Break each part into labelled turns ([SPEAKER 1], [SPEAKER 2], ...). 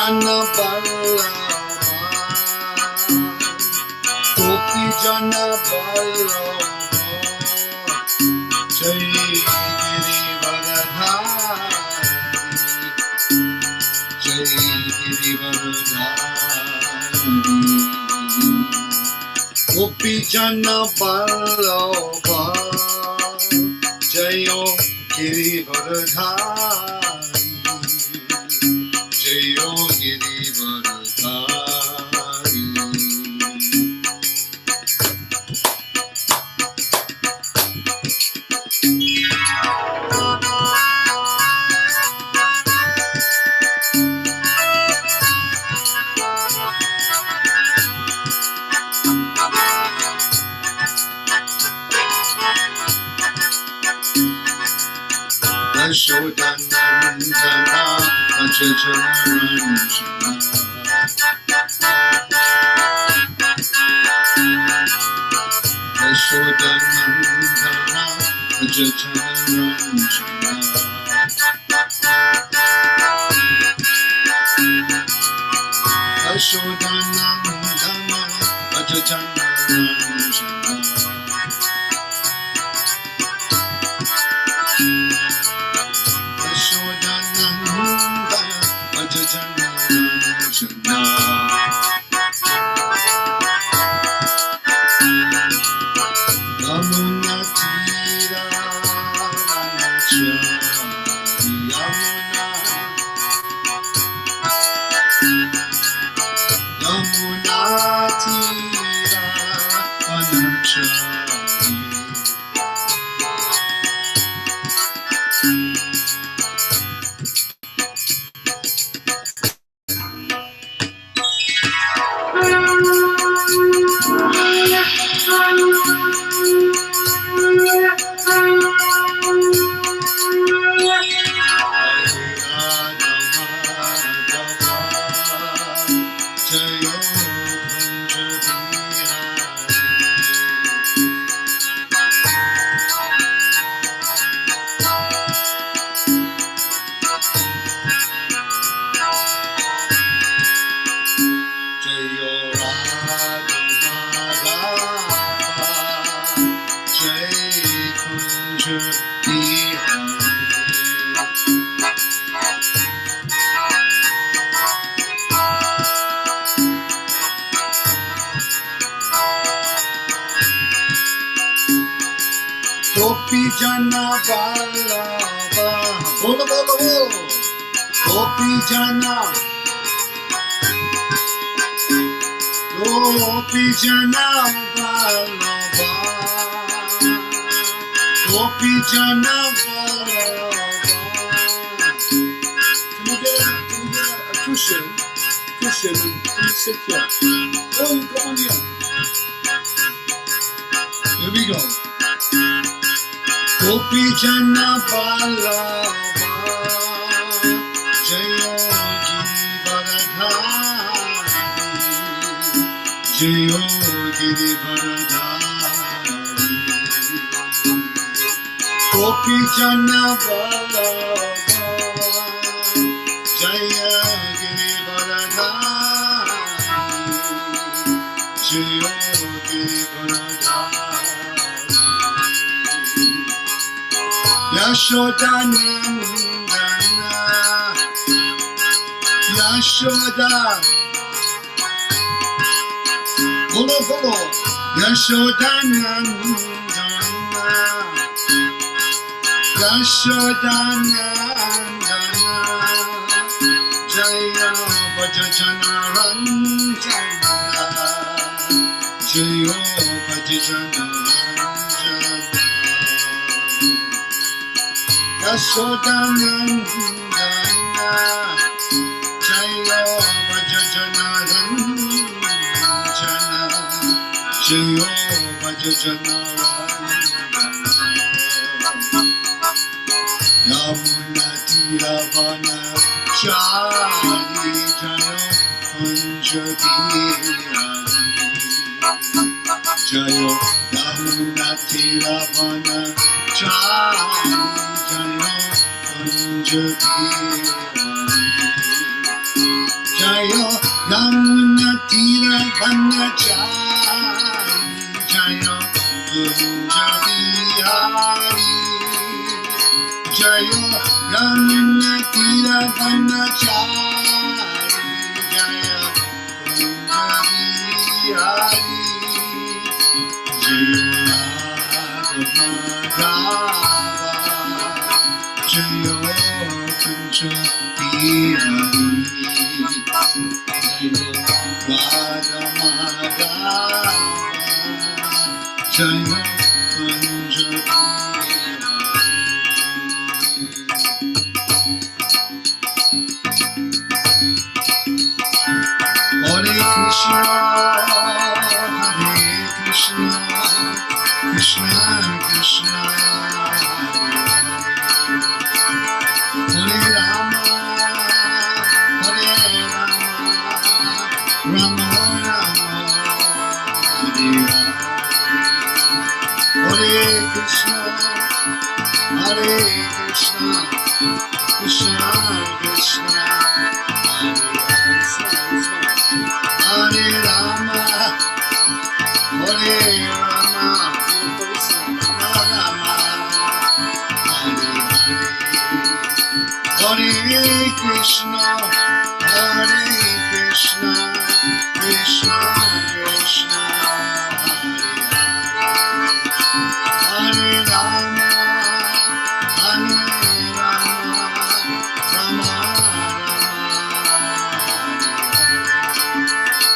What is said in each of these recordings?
[SPEAKER 1] Jana Ballabha, Gopi Jana Ballabha, Jai Girivaradhari, Jai Girivaradhari, Gopi Jana Ballabha, Jayo Girivaradhari, Jayo Girivaradhari. Yashodanandana Ajajaranjana, Yashodanandana Ajajaranjana, Yashodanandana Ajajaranjana, Gopi Jana Ballabha, bolo bolo bolo, Gopi Jana Ballabha, Gopi Jana Ballabha. Can you get a cushion and sit here? Oh, you come on here. Here we go. Gopi Jana Ballabha, Jayo Girivaradhari, Jayo Girivaradhari. Gopi Jana Ballabha, Jaya Girivaradhari, Jayo Girivaradhari. Yashodanandana, Yashoda, bolo bolo, Yashodanandana, Yashodanandana, Jaya Bhajana Ranjana, Jaya Bhajana Ranjana. Yashodanandana, Jaya Bhajana Ranjana, Jaya Bhajana Ranjana. Yamuna Tiravana Chari Jana Kunjadiyani, Jaya Yamuna Tiravana Chari Jana Kunjadiyani, Jayo Yamuna Tira Vanachari Jayo Kunja Bihari Jayo Yamuna Tira Vanachari Jayo Kunja Bihari Jayo Jayo Kunja Bihari Jayo Radha Madhava Jayo Kunja Hare Krishna, Hare Krishna, Krishna Krishna, Hare Rama, Hare Rama, Rama Rama, Hare Hare, Hare Krishna, Hare Krishna, Krishna Krishna, Hare Rama, Hare Rama, Rama Rama, Hare Krishna, Hare Krishna, Krishna Krishna, Hare Rama, Hare Rama, Rama Rama,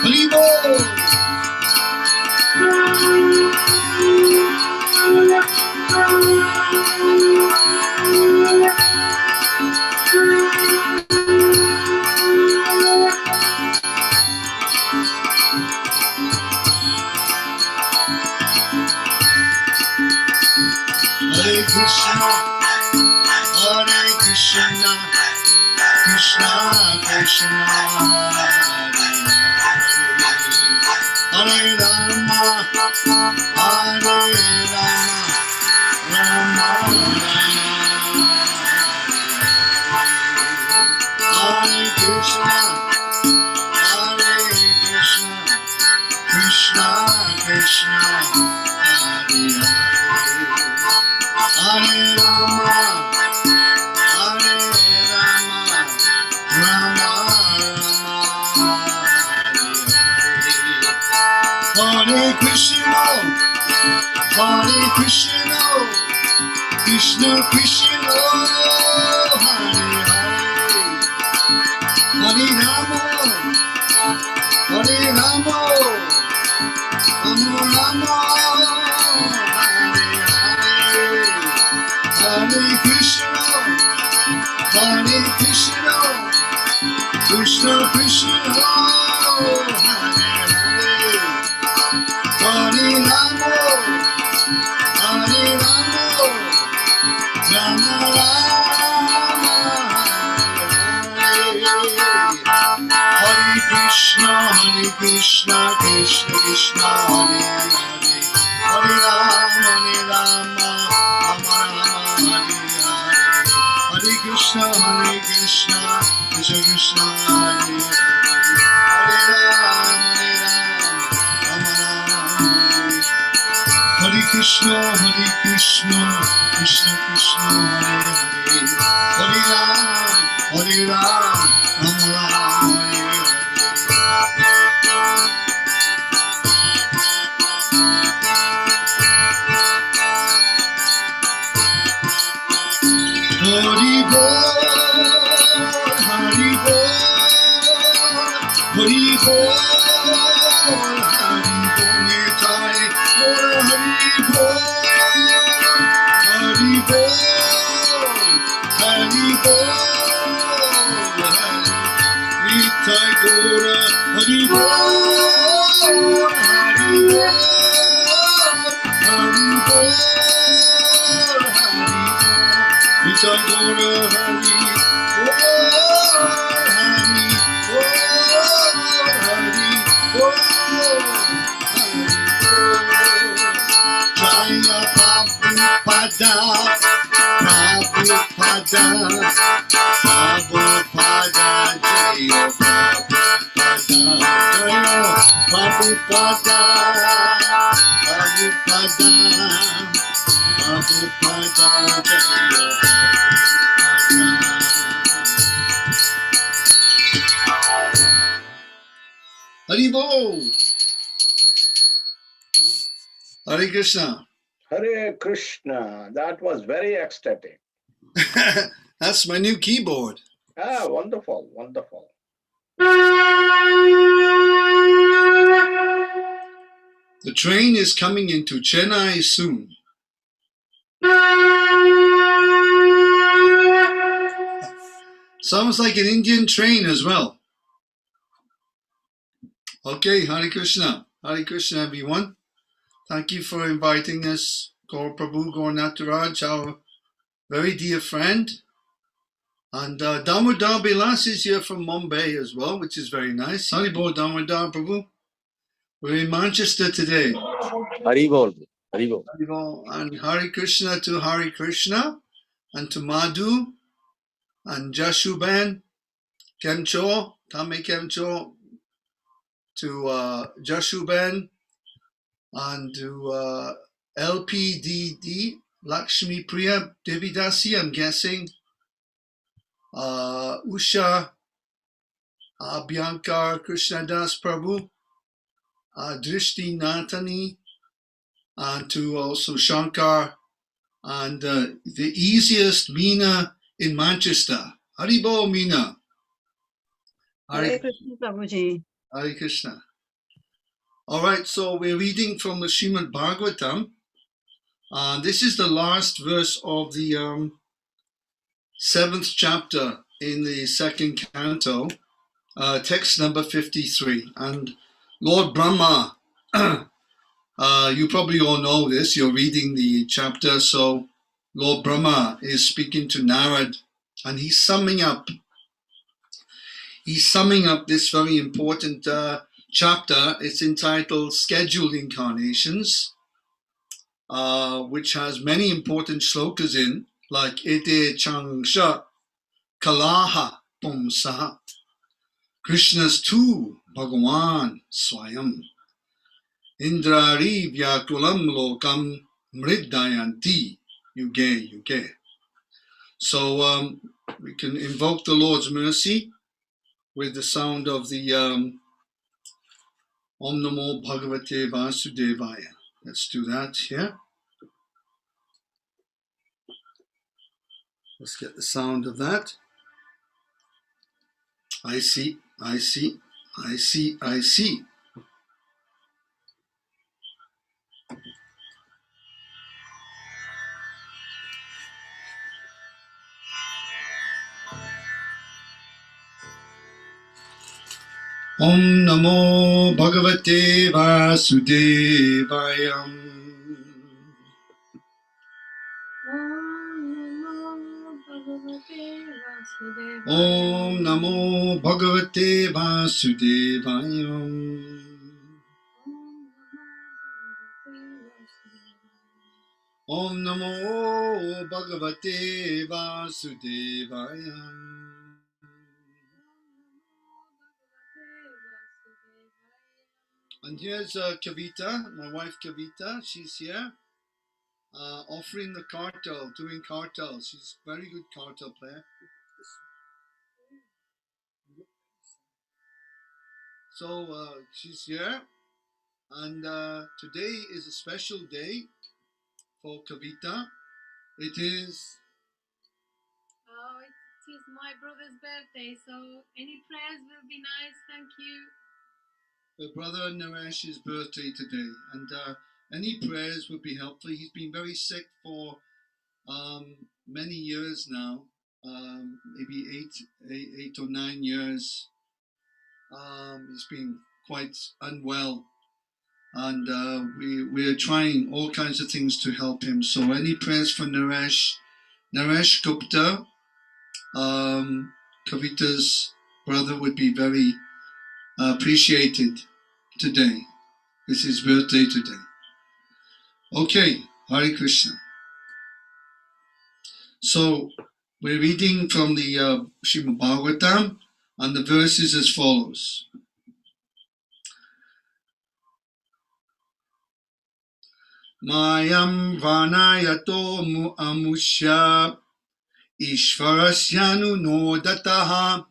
[SPEAKER 1] Hare Bol. Hare Krishna, Hare Krishna, Krishna Krishna, Hare Rama, Hare Rama, Rama Rama, Hare Krishna, Hare Krishna, Krishna Krishna, Hare Rama, Hare Rama, Rama Rama, Hare Krishna, Hare Krishna, Krishna Krishna, Hare Hare, Hare Rama, Hare Rama, Rama Rama, Hare Krishna, Hare Krishna, Krishna Krishna, Hare Hare, Hare Rama, Hare Rama, Rama Rama, Hare Krishna, Krishna Krishna, Hare Hare, Hare Rama, Rama Rama, Hare Hare, Krishna, Krishna Krishna, Hare Hare, Hare Rama, Hare Krishna, Krishna Krishna, Hare Hare, Hare Rama, Rama Rama, Hare Hare. Hari Bol, Hari Bol, Hari Bol, Hari Bol, Nitai, Hari Bol, Hari Bol, Hari Bol, Nitai Gora, Hari Bol, Hari Bol, Hari Bol, Nitai Gora, Hari, Hari, Hari, Jaya Prabhupada, Prabhupada, Prabhupada, Jaya Prabhupada. Prabhupada, Prabhupada, Prabhupada, Haribo! Hare Krishna.
[SPEAKER 2] Hare Krishna. That was very ecstatic.
[SPEAKER 1] That's my new keyboard.
[SPEAKER 2] Ah, wonderful, wonderful.
[SPEAKER 1] The train is coming into Chennai soon. Sounds like an Indian train as well. Okay, Hare Krishna. Hare Krishna, everyone. Thank you for inviting us, Gaur Prabhu, Gaur Nataraj, our very dear friend. And Damodar Bilas is here from Mumbai as well, which is very nice. Haribol, Damodar Prabhu. We're in Manchester today.
[SPEAKER 2] Haribol. Haribol.
[SPEAKER 1] Haribol. And Hare Krishna to Hare Krishna and to Madhu and Jashuban, Kemcho, Tame Kemcho, to Jashuban and to LPDD, Lakshmi Priya Devidasi, I'm guessing, Usha, Bianca Krishnadas Prabhu, Drishti Natani, and to also Shankar, and the easiest Meena in Manchester. Haribo Meena.
[SPEAKER 3] Hare Krishna Prabhuji.
[SPEAKER 1] Hare Krishna. All right, so we're reading from the Srimad Bhagavatam. This is the last verse of the 7th chapter in the 2nd canto, text number 53. And Lord Brahma, you probably all know this, you're reading the chapter, so Lord Brahma is speaking to Narad, and he's summing up this very important chapter. It's entitled Scheduled Incarnations, which has many important shlokas in, like Ete Changsha Kalaha Pumsaha, Krishna's tu Bhagavan Swayam, Indrari Vyakulam Lokam Mriddayanti Yuge Yuge. So we can invoke the Lord's mercy with the sound of the Om Namo Bhagavate Vasudevaya. Let's do that here. Let's get the sound of that. I see. Om Namo Bhagavate Vasudevaya. Om Namo Bhagavate Vasudevaya. Om Namo Bhagavate Vasudevaya. And here's Kavita, my wife Kavita, she's here, offering the kartal, doing kartal. She's a very good kartal player. So she's here, and today is a special day for Kavita. It is...
[SPEAKER 4] Oh, it is my brother's birthday, so any prayers will be nice, thank you.
[SPEAKER 1] Her brother Naresh's birthday today, and any prayers would be helpful. He's been very sick for many years now, maybe eight or 9 years. He's been quite unwell, and we're trying all kinds of things to help him. So any prayers for Naresh Gupta, Kavita's brother, would be very appreciated today. It's his birthday today. Okay, Hare Krishna. So we're reading from the Srimad Bhagavatam, and the verses as follows. Mayam vanayato amusya Ishvarasyanu nodataha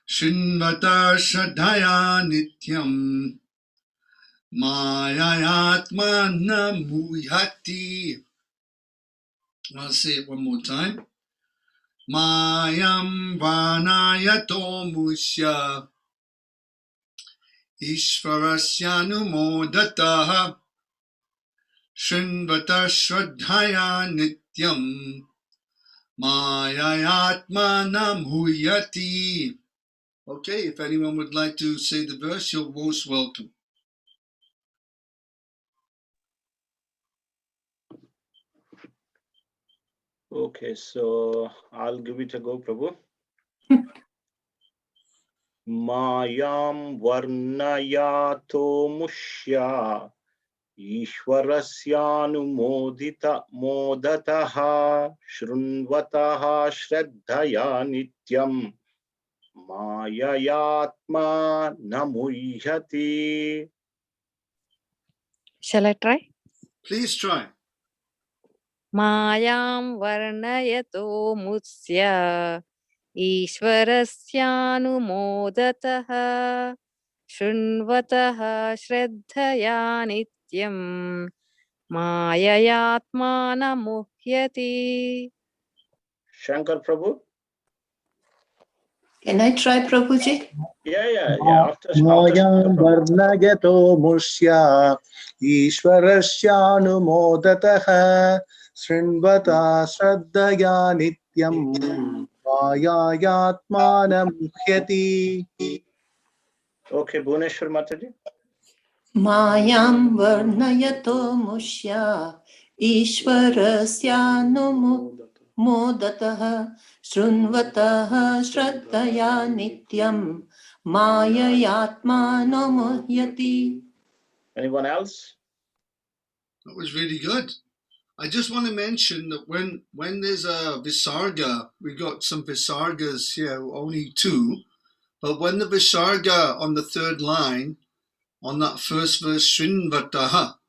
[SPEAKER 1] Shinvata shadhaya nityam Mayayatmana muyati. I'll say it one more time. Mayam vanayato musya Ishvarasyanu modataha Shinvata shraddhaya nityam Mayayatmana muyati. Okay, if anyone would like to say the verse, you're most welcome.
[SPEAKER 2] Okay, so I'll give it a go, Prabhu. Mayam varnayato mushya Ishwarasyanumodita modataha Shrunvataha shraddhaya nityam Mayayatma namuhyati.
[SPEAKER 5] Shall I try?
[SPEAKER 1] Please try.
[SPEAKER 5] Mayam varnayato musya Ishwarasyanumodataha Shrunvataha shraddhaya nityam Mayayatmana muhyati.
[SPEAKER 2] Shankar Prabhu?
[SPEAKER 3] Can I try, Prabhuji?
[SPEAKER 2] Yeah. After
[SPEAKER 6] Mayam
[SPEAKER 2] Shankar Prabhu.
[SPEAKER 6] varnagato musya Ishwarasyanumodataha Srinvata shraddhaya nityam Mayayatmana muhyati.
[SPEAKER 2] Okay, Bhuneshwar Mataji.
[SPEAKER 3] Mayam varnayato mushya Ishwarasyanumodataha Shrunvataha shraddhaya nityam Mayayatmano muhyati.
[SPEAKER 2] Anyone else?
[SPEAKER 1] That was really good. I just want to mention that when there's a Visarga, we got some Visargas here, only two, but when the Visarga on the third line, on that first verse, Srinvataha,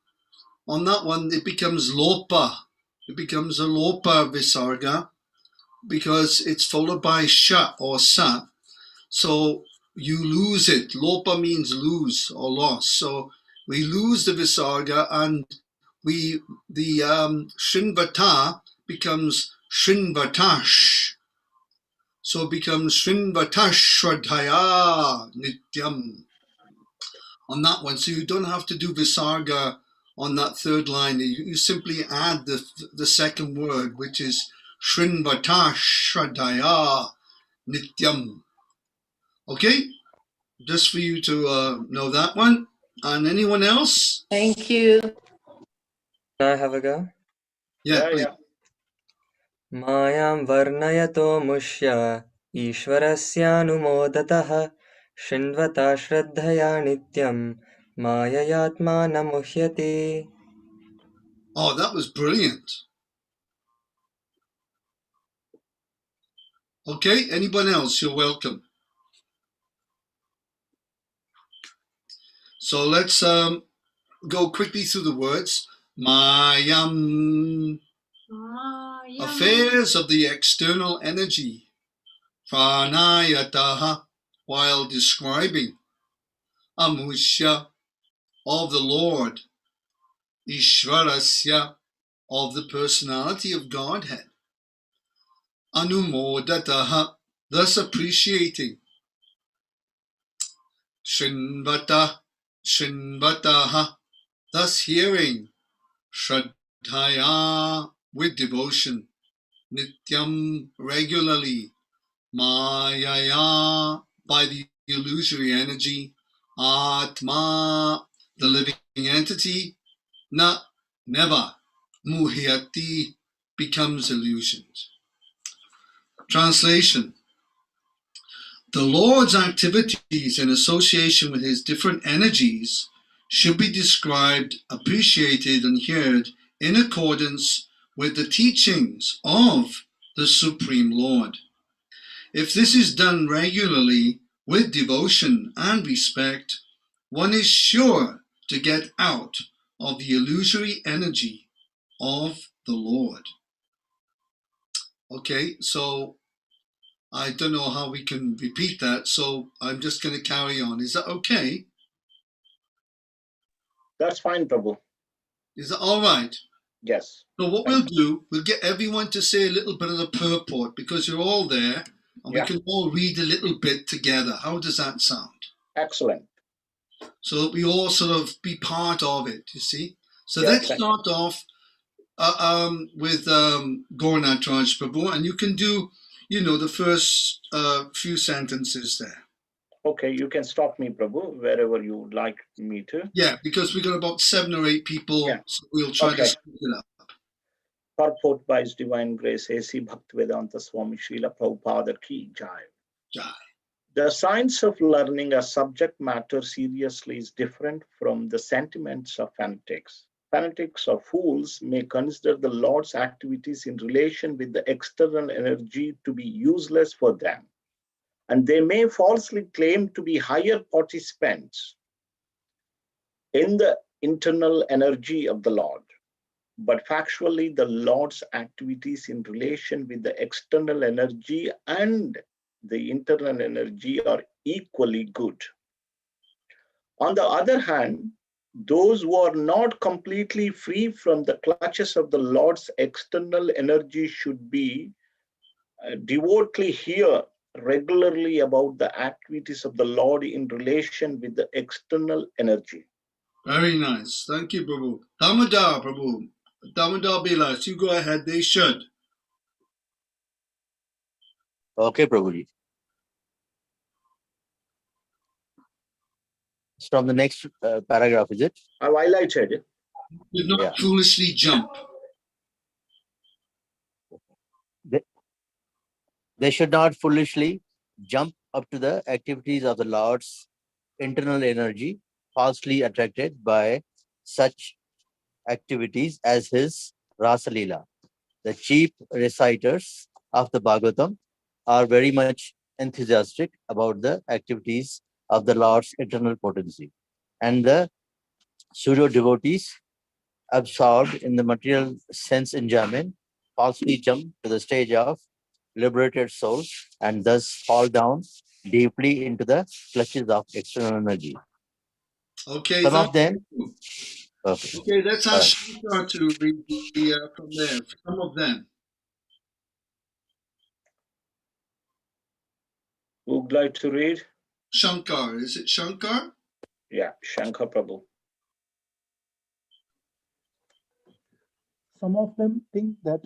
[SPEAKER 1] on that one it becomes Lopa. It becomes a Lopa Visarga because it's followed by Sha or Sa. So you lose it. Lopa means lose or loss. So we lose the Visarga and the Srinvata becomes Srinvatash. So it becomes Srinvatash Shraddhaya Nityam on that one. So you don't have to do Visarga on that third line. You simply add the second word, which is Srinvatash Shraddhaya Nityam. Okay? Just for you to know that one. And anyone else?
[SPEAKER 3] Thank you.
[SPEAKER 7] Can I have a go?
[SPEAKER 1] Yeah, please.
[SPEAKER 7] Mayam varnayato mushya Ishwarasyanumodataha Shinvata shraddhaya nityam Mayayatmana muhyati.
[SPEAKER 1] Oh, that was brilliant. Okay, anyone else? You're welcome. So let's go quickly through the words. Mayam. Affairs of the external energy. Pranayataha, while describing. Amusya, of the Lord. Ishvarasya, of the personality of Godhead. Anumodataha, thus appreciating. Shinvataha, thus hearing. Shraddhaya, with devotion. Nityam, regularly. Mayaya, by the illusory energy. Atma, the living entity. Na, never. Muhyati, becomes illusions. Translation. The Lord's activities in association with his different energies should be described, appreciated, and heard in accordance with the teachings of the Supreme Lord. If this is done regularly with devotion and respect, one is sure to get out of the illusory energy of the Lord. Okay, so I don't know how we can repeat that, so I'm just going to carry on. Is that okay?
[SPEAKER 2] That's fine, Prabhu.
[SPEAKER 1] Is that all right?
[SPEAKER 2] Yes.
[SPEAKER 1] So what we'll do, we'll get everyone to say a little bit of the purport because you're all there and we
[SPEAKER 2] Yeah.
[SPEAKER 1] can all read a little bit together. How does that sound?
[SPEAKER 2] Excellent.
[SPEAKER 1] So that we all sort of be part of it, you see? So
[SPEAKER 2] Yeah,
[SPEAKER 1] let's
[SPEAKER 2] thank
[SPEAKER 1] start off with Gaurnath Raj Prabhu, and you can do, the first few sentences there.
[SPEAKER 2] Okay, you can stop me, Prabhu, wherever you would like me to.
[SPEAKER 1] Yeah, because we got about 7 or 8 people,
[SPEAKER 2] Yeah.
[SPEAKER 1] so we'll try to
[SPEAKER 2] Okay.
[SPEAKER 1] split it up.
[SPEAKER 2] Purport by His Divine Grace, A.C. Bhaktivedanta Swami Srila Prabhupada Ki Jai.
[SPEAKER 1] Jai.
[SPEAKER 2] The science of learning a subject matter seriously is different from the sentiments of fanatics. Fanatics or fools may consider the Lord's activities in relation with the external energy to be useless for them, and they may falsely claim to be higher participants in the internal energy of the Lord. But factually, the Lord's activities in relation with the external energy and the internal energy are equally good. On the other hand, those who are not completely free from the clutches of the Lord's external energy should be devotedly hear regularly about the activities of the Lord in relation with the external energy.
[SPEAKER 1] Very nice. Thank you, Prabhu. Damodar, Prabhu. Damodar Bilas, you go ahead. They should.
[SPEAKER 8] Okay, Prabhuji. It's from the next paragraph, is it?
[SPEAKER 2] I've highlighted.
[SPEAKER 1] Did not
[SPEAKER 8] Yeah.
[SPEAKER 1] foolishly jump.
[SPEAKER 8] They should not foolishly jump up to the activities of the Lord's internal energy, falsely attracted by such activities as his Rasa Leela. The cheap reciters of the Bhagavatam are very much enthusiastic about the activities of the Lord's eternal potency. And the pseudo devotees absorbed in the material sense enjoyment falsely jump to the stage of liberated souls and thus fall down deeply into the clutches of external energy.
[SPEAKER 1] Okay,
[SPEAKER 8] Some of them.
[SPEAKER 1] you.
[SPEAKER 8] Okay.
[SPEAKER 1] Okay, let's
[SPEAKER 8] All
[SPEAKER 1] ask
[SPEAKER 8] right.
[SPEAKER 1] Shankar to read from there. Some of them.
[SPEAKER 2] Who would like to read?
[SPEAKER 1] Shankar. Is it Shankar?
[SPEAKER 2] Yeah, Shankar Prabhu.
[SPEAKER 6] Some of them think that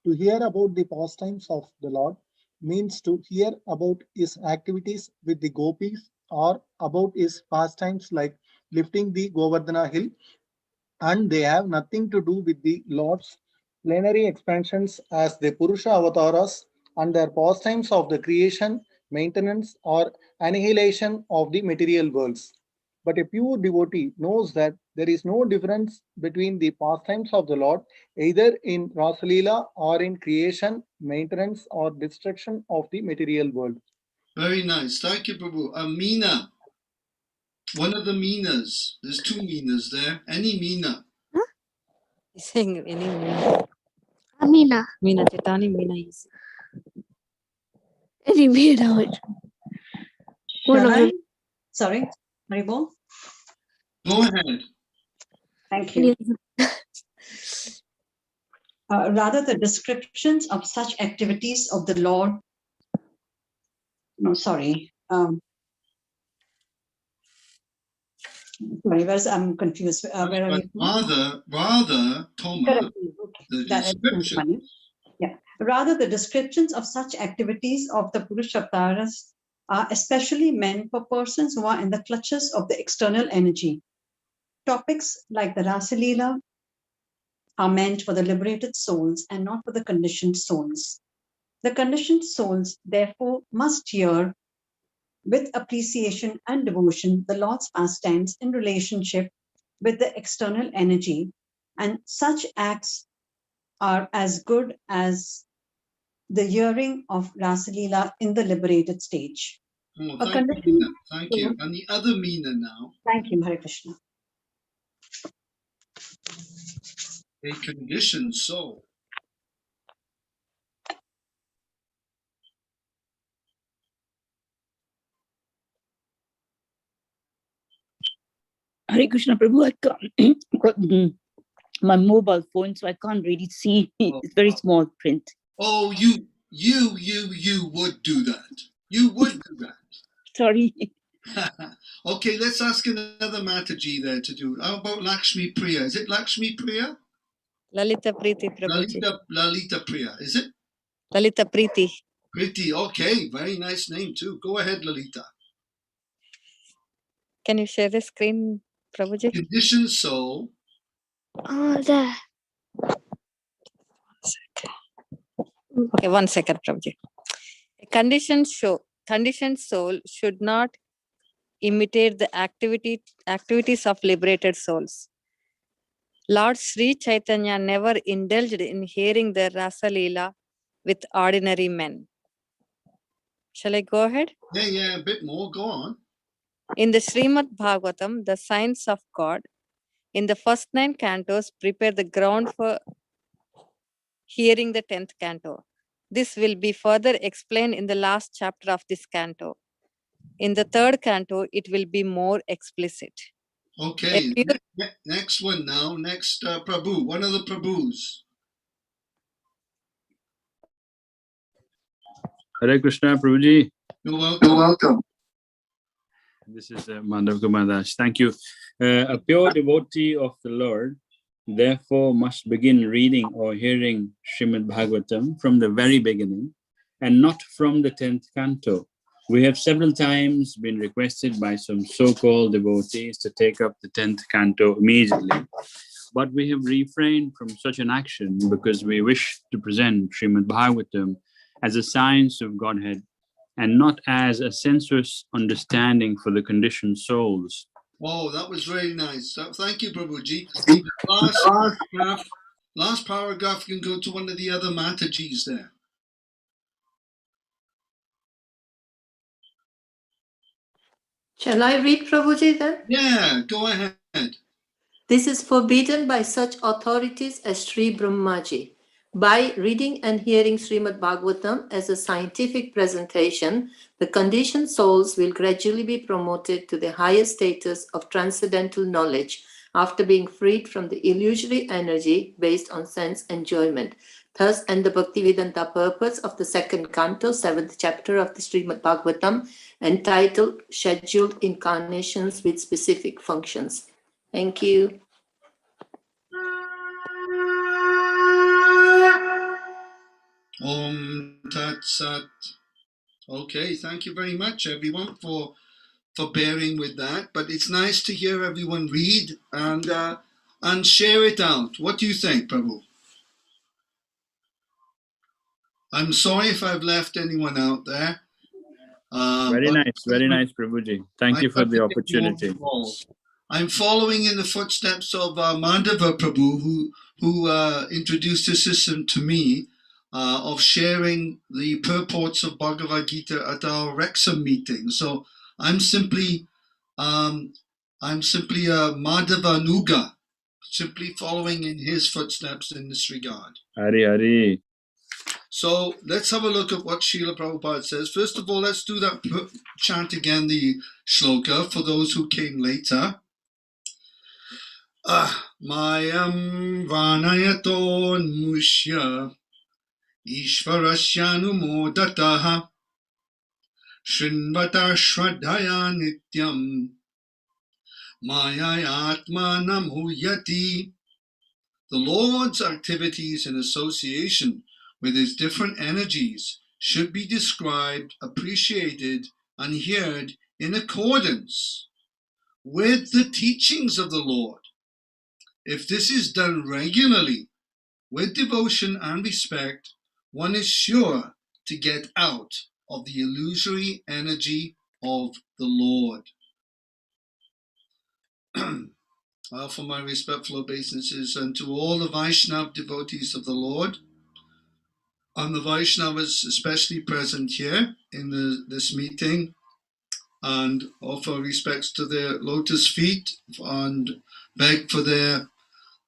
[SPEAKER 6] to hear about the pastimes of the Lord means to hear about his activities with the gopis or about his pastimes like lifting the Govardhana hill, and they have nothing to do with the Lord's plenary expansions as the Purusha avatars and their pastimes of the creation, maintenance, or annihilation of the material worlds. But a pure devotee knows that there is no difference between the pastimes of the Lord, either in Rasalila or in creation, maintenance, or destruction of the material world.
[SPEAKER 1] Very nice. Thank you, Prabhu. Meena. One of the Meenas. There's 2 Meenas there. Any Meena.
[SPEAKER 5] He's saying any Meena.
[SPEAKER 9] Amina.
[SPEAKER 5] Meena, Titani Meena is.
[SPEAKER 9] Any Meena. One of
[SPEAKER 10] Shall I?
[SPEAKER 9] them.
[SPEAKER 10] Sorry, Maribol.
[SPEAKER 1] Go ahead.
[SPEAKER 10] Thank you. Rather, the descriptions of such activities of the Lord. No, sorry. Sorry, I'm confused. Where are you?
[SPEAKER 1] Rather, Thomas,
[SPEAKER 10] Correct.
[SPEAKER 1] the
[SPEAKER 10] That is
[SPEAKER 1] description.
[SPEAKER 10] funny. Yeah. Rather, the descriptions of such activities of the Purusha avatars are especially meant for persons who are in the clutches of the external energy. Topics like the Rasa Leela are meant for the liberated souls and not for the conditioned souls. The conditioned souls, therefore, must hear with appreciation and devotion the Lord's pastimes in relationship with the external energy, and such acts are as good as the hearing of Rasa Leela in the liberated stage.
[SPEAKER 1] Oh, thank you, Meena. Thank you. And the other Meena now.
[SPEAKER 10] Thank you, Hare Krishna.
[SPEAKER 1] a conditioned soul.
[SPEAKER 11] Hare Krishna Prabhu, I can't. My mobile phone, so I can't really see. It's very small print.
[SPEAKER 1] Oh, you would do that. You would do that.
[SPEAKER 11] Sorry.
[SPEAKER 1] Okay, let's ask another Mataji there to do. How about Lakshmi Priya? Is it Lakshmi Priya?
[SPEAKER 5] Lalita Preeti Prabhuji.
[SPEAKER 1] Lalita Priya, is it?
[SPEAKER 5] Lalita Preeti.
[SPEAKER 1] Preeti, okay, very nice name too. Go ahead, Lalita.
[SPEAKER 5] Can you share the screen, Prabhuji?
[SPEAKER 1] Conditioned soul.
[SPEAKER 9] Oh, there.
[SPEAKER 5] Okay, 1 second, Prabhuji. A conditioned soul should not imitate the activities of liberated souls. Lord Sri Chaitanya never indulged in hearing the Rasa Leela with ordinary men. Shall I go ahead?
[SPEAKER 1] Yeah, a bit more. Go on.
[SPEAKER 5] In the Srimad Bhagavatam, the signs of God, in the first 9 cantos, prepare the ground for hearing the 10th canto. This will be further explained in the last chapter of this canto. In the 3rd canto, it will be more explicit.
[SPEAKER 1] Okay, next one now. Next Prabhu, one of the Prabhus.
[SPEAKER 12] Hare Krishna Prabhuji.
[SPEAKER 1] You're welcome.
[SPEAKER 12] You're welcome. This is Madhav Kumar Das. Thank you. A pure devotee of the Lord therefore must begin reading or hearing Srimad Bhagavatam from the very beginning and not from the 10th canto. We have several times been requested by some so-called devotees to take up the 10th canto immediately, but we have refrained from such an action because we wish to present Srimad Bhagavatam as a science of Godhead and not as a sensuous understanding for the conditioned souls.
[SPEAKER 1] Oh, that was very nice. Thank you, Prabhuji. Last paragraph, you can go to one of the other Matajis there.
[SPEAKER 3] Shall I read Prabhuji then?
[SPEAKER 1] Yeah, go ahead.
[SPEAKER 3] This is forbidden by such authorities as Sri Brahmaji. By reading and hearing Srimad Bhagavatam as a scientific presentation, the conditioned souls will gradually be promoted to the higher status of transcendental knowledge after being freed from the illusory energy based on sense enjoyment. Thus, and the Bhaktivedanta purpose of the 2nd canto, 7th chapter of the Srimad Bhagavatam, entitled Scheduled Incarnations with Specific Functions. Thank you.
[SPEAKER 1] Om Tat Sat. Okay, thank you very much, everyone, for bearing with that. But it's nice to hear everyone read and share it out. What do you think, Prabhu? I'm sorry if I've left anyone out there.
[SPEAKER 12] Very nice, Prabhuji. Thank you for the opportunity.
[SPEAKER 1] I'm following in the footsteps of Madhava Prabhu, who introduced the system to me of sharing the purports of Bhagavad Gita at our Wrexham meeting. So I'm simply a Madhava Nuga, simply following in his footsteps in this regard.
[SPEAKER 12] Hari.
[SPEAKER 1] So let's have a look at what Srila Prabhupada says. First of all, let's do that chant again, the shloka, for those who came later. Mayam vanayaton mushya ishvarasyanumodataha shrinvata shraddhaya nityam mayayatmanam huyati. The Lord's activities in association with his different energies should be described, appreciated, and heard in accordance with the teachings of the Lord. If this is done regularly, with devotion and respect, one is sure to get out of the illusory energy of the Lord. I offer my respectful obeisances unto all the Vaishnava devotees of the Lord, and the Vaishnavas especially present here in this meeting, and offer respects to their lotus feet and beg for their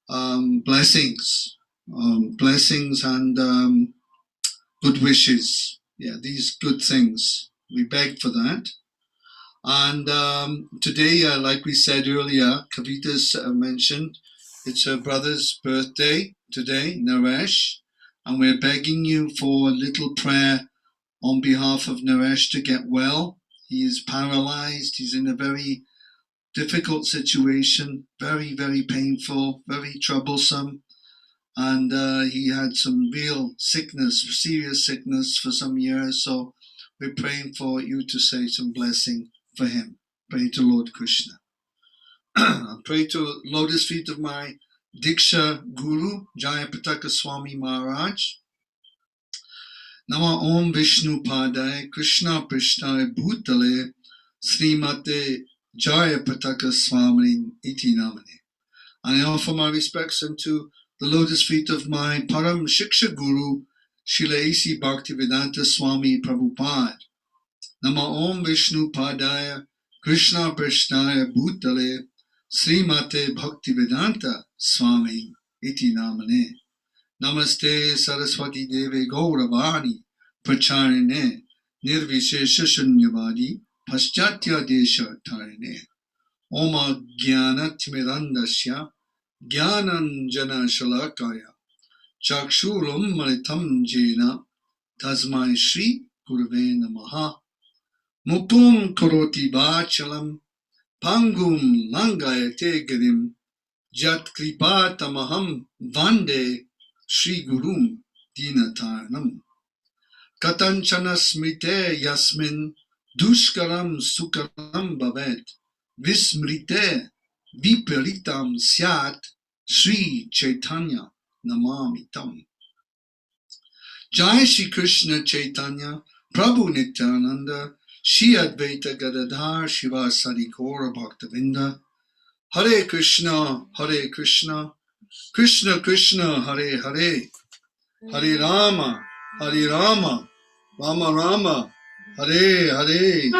[SPEAKER 1] blessings, blessings and good wishes. Yeah, these good things. We beg for that. And today, like we said earlier, Kavita's mentioned, it's her brother's birthday today, Naresh, and we're begging you for a little prayer on behalf of Naresh to get well. He is paralyzed. He's in a very difficult situation, very, very painful, very troublesome. And he had some real sickness, serious sickness for some years. So we're praying for you to say some blessing for him. Pray to Lord Krishna. Pray to lotus feet of my Diksha Guru, Jayapataka Swami Maharaj. Nama Om Vishnu Padaya, Krishna Prishnaya Bhutale, Srimate Jayapataka Swami Iti Namane. And I offer my respects unto the lotus feet of my Param Shiksha Guru, Srila A.C. Bhaktivedanta Swami Prabhupada. Nama Om Vishnu Padaya, Krishna Prishnaya Bhutale, Srimate Bhaktivedanta Swami Iti Namane. Namaste Saraswati Deve Gauravani Pracharine Nirvishesha Shunyavadi Paschatya Desha Tarine Oma Jnana Timirandasya Jnananjana Shalakaya Chakshuram Malitam Jena Tasmai Shri Gurave Namaha Muktum Karoti Bachalam Pangum Langayate Girim Jat Kripa Tamaham Vande Shri Gurum Dinatarnam Katanchana Smrite Yasmin Dushkaram Sukaram Bhavet Vismrite Viperitam Syat Sri Chaitanya Namamitam. Jai Shri Krishna Chaitanya Prabhu Nityananda Shri Advaita Gadadhar Shivasari Gaura Bhaktavinda. Hare Krishna, Krishna Krishna, Hare Hare, Hare Rama, Rama Rama, Hare Hare.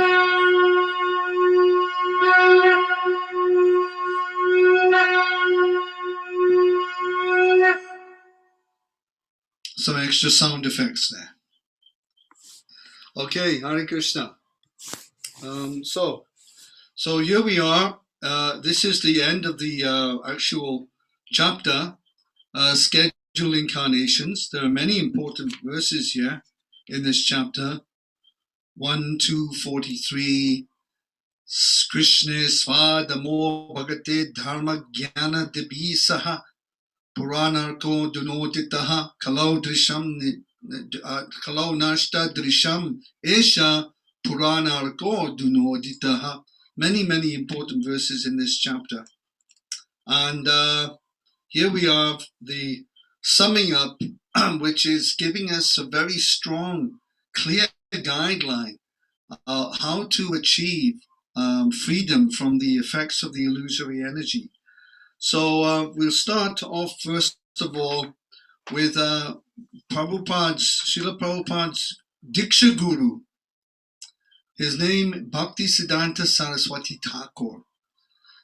[SPEAKER 1] Some extra sound effects there. Okay, Hare Krishna. So here we are. This is the end of the actual chapter, scheduled incarnations. There are many important verses here in this chapter. 1, 2, 43. Krishna Svadamo Bhagate Dharma Jnana Dibisaha Puranarko Dunotitaha Kalau Drisham Kalau Nashta Drisham Esha Puranarko Dunoditaha. Many important verses in this chapter. And here we have the summing up, which is giving us a very strong, clear guideline how to achieve freedom from the effects of the illusory energy. So we'll start off first of all with Srila Prabhupada's Diksha Guru. His name, Bhaktisiddhanta Saraswati Thakur.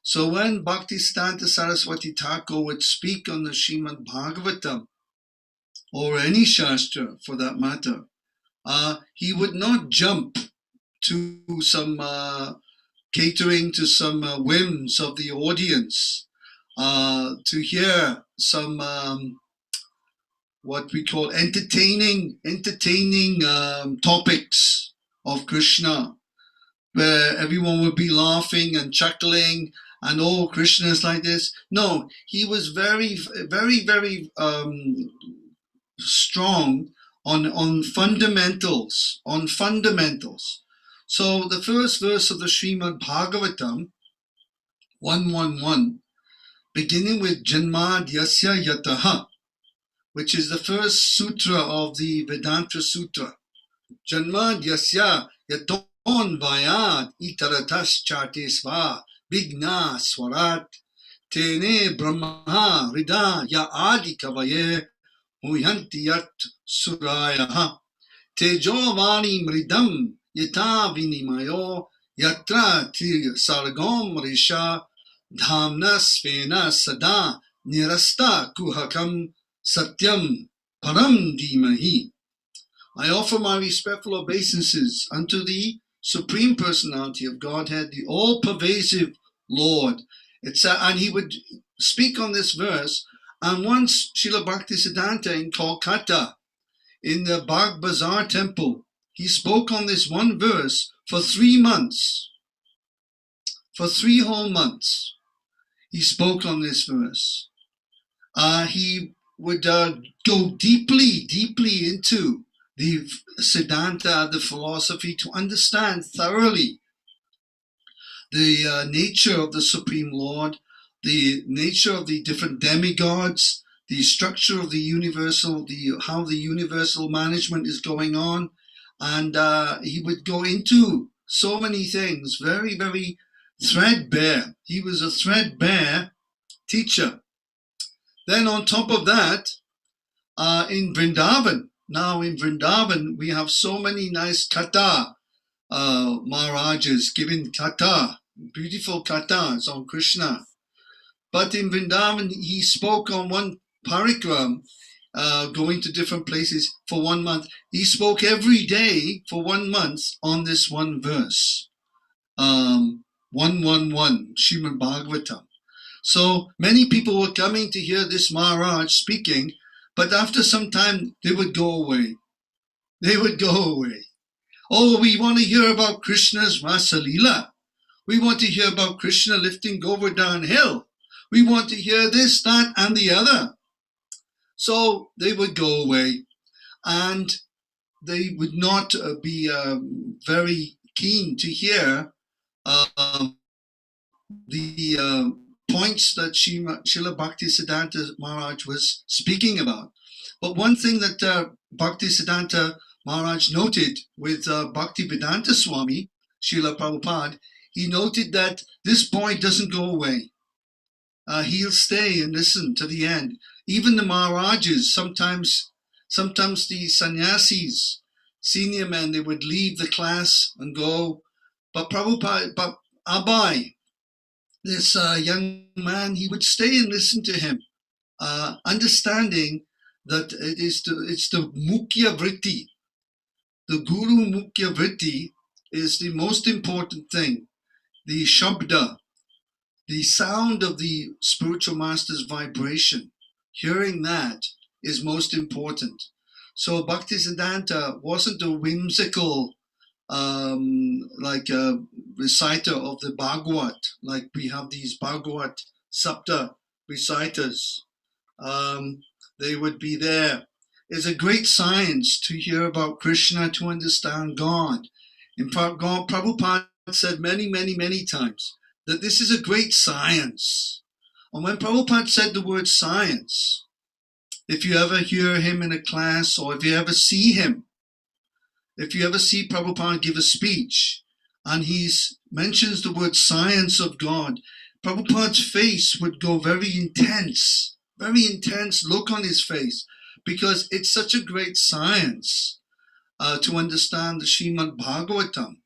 [SPEAKER 1] So when Bhaktisiddhanta Saraswati Thakur would speak on the Srimad Bhagavatam, or any Shastra for that matter, he would not jump to some catering to some whims of the audience, to hear some what we call entertaining topics of Krishna, where everyone would be laughing and chuckling and oh, Krishna is like this. No, he was very strong on fundamentals. So the first verse of the Srimad Bhagavatam, 111, beginning with Janmadhyasya Yataha, which is the first sutra of the Vedanta Sutra. Janmadhyasya Yaton Vayad Itaratas Chartesva Vigna Swarat Tene Brahma Rida Ya Adi Kavaye Huyanti Yat Surayaha Tejovani Mridam Yata Vinimayo Yatra Tir Sargom Risha Dhamna Svena Sada nirasta kuhakam satyam param dhimahi. I offer my respectful obeisances unto the Supreme Personality of Godhead, the all-pervasive Lord. And he would speak on this verse. And once Srila Bhaktisiddhanta in Kolkata, in the Bagh Bazaar temple, he spoke on this one verse for 3 months. For 3 whole months, he spoke on this verse. He would go deeply into the Siddhanta, the philosophy, to understand thoroughly the nature of the Supreme Lord, the nature of the different demigods, the structure of the universal, how the universal management is going on. And he would go into so many things, very, very threadbare. He was a threadbare teacher. Then on top of that, in Vrindavan, now in Vrindavan, we have so many nice kata Maharajas giving kata, beautiful katas on Krishna. But in Vrindavan, he spoke on one parikram, going to different places for 1 month. He spoke every day for 1 month on this one verse, 111, Srimad Bhagavatam. So many people were coming to hear this Maharaj speaking, but after some time, they would go away. They would go away. Oh, we want to hear about Krishna's Rasa Leela. We want to hear about Krishna lifting Govardhan Hill. We want to hear this, that, and the other. So they would go away, and they would not be very keen to hear the points that Srila Bhaktisiddhanta Maharaj was speaking about. But one thing that Bhaktisiddhanta Maharaj noted with Bhaktivedanta Swami, Srila Prabhupada, he noted that this point doesn't go away. He'll stay and listen to the end. Even the Maharajas, sometimes the sannyasis, senior men, they would leave the class and go. But Prabhupada, but Abai, this young man, he would stay and listen to him, understanding that it's the Mukhya Vritti. The Guru Mukhya Vritti is the most important thing. The Shabda, the sound of the spiritual master's vibration, hearing that is most important. So Bhaktisiddhanta wasn't a whimsical like a reciter of the Bhagavad, like we have these Bhagavad Sapta reciters. They would be there. It's a great science to hear about Krishna, to understand God. In fact, Prabhupada said many, many, many times that this is a great science. And when Prabhupada said the word science, if you ever hear him in a class, or if you ever see him, if you ever see Prabhupada give a speech and he mentions the word science of God, Prabhupada's face would go very intense look on his face, because it's such a great science to understand the Srimad Bhagavatam.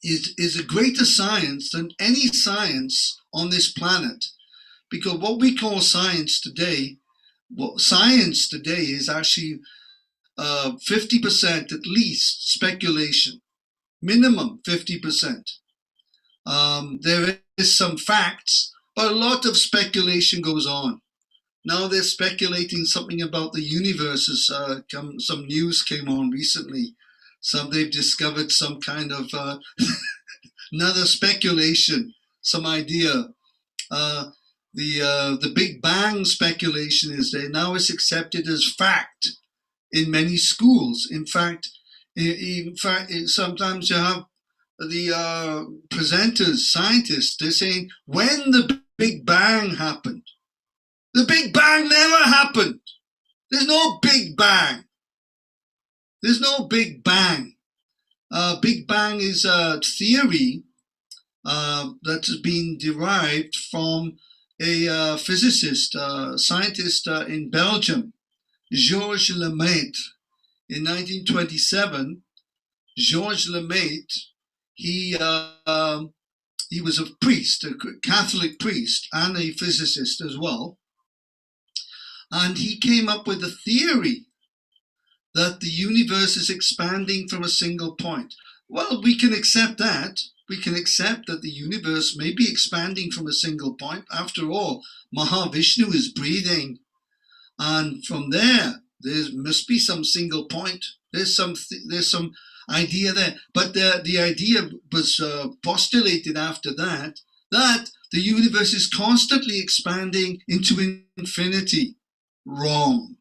[SPEAKER 1] Is a greater science than any science on this planet, because what we call science today is actually 50% at least speculation, minimum 50%. There is some facts, but a lot of speculation goes on. Now they're speculating something about the universe. Some news came on recently. They've discovered some kind of another speculation, some idea. The Big Bang speculation is there now is accepted as fact in many schools. In fact, sometimes you have the presenters, scientists, they're saying when the Big Bang happened. The Big Bang never happened. There's no Big Bang. There's no Big Bang. Big Bang is a theory that has been derived from a physicist, scientist in Belgium, Georges Lemaitre. In 1927, Georges Lemaitre, he he was a priest, a Catholic priest, and a physicist as well. And he came up with a theory that the universe is expanding from a single point. Well, we can accept that. We can accept that the universe may be expanding from a single point. After all, Mahavishnu is breathing. And from there must be some single point. There's some idea there. But the idea was postulated after that the universe is constantly expanding into infinity. Wrong.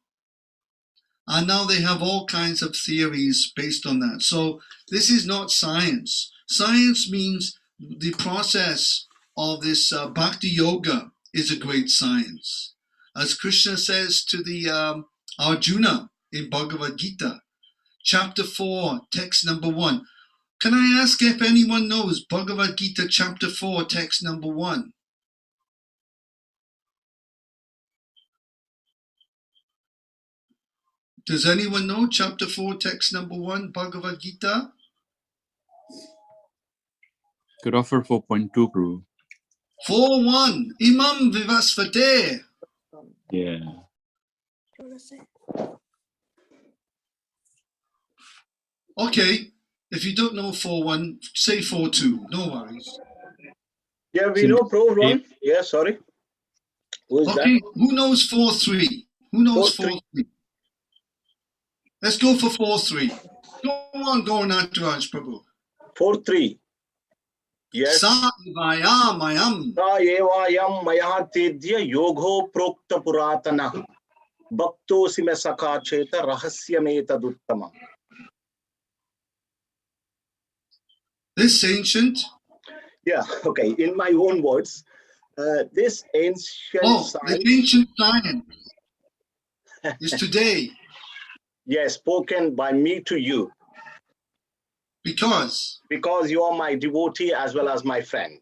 [SPEAKER 1] And now they have all kinds of theories based on that. So this is not science. Science means the process of this bhakti yoga is a great science. As Krishna says to the Arjuna in Bhagavad Gita, chapter 4, text number 1. Can I ask if anyone knows Bhagavad Gita chapter 4, text number 1? Does anyone know chapter 4, text number 1, Bhagavad Gita?
[SPEAKER 12] Could offer 4.2, Prabhu.
[SPEAKER 1] 4.1, Imam Vivasvate.
[SPEAKER 12] Yeah.
[SPEAKER 1] Okay, if you don't know 4.1, say 4.2, no worries.
[SPEAKER 2] Yeah, we know Pro 1. Yeah, sorry. Who is
[SPEAKER 1] Okay,
[SPEAKER 2] that?
[SPEAKER 1] who knows 4.3? Who knows 4.3? Let's go for 4.3. Go on, Gauranataraj Prabhu.
[SPEAKER 2] 4.3. Yes.
[SPEAKER 1] Sa evayam mayam.
[SPEAKER 2] Sa evayam maya tedya yogo prokta puratana. Bhakto sime sakha cheta rahasyameta duttama.
[SPEAKER 1] This ancient?
[SPEAKER 2] Yeah, okay. In my own words, this ancient
[SPEAKER 1] science. The ancient science is today.
[SPEAKER 2] Yes, spoken by me to you.
[SPEAKER 1] Because
[SPEAKER 2] you are my devotee as well as my friend.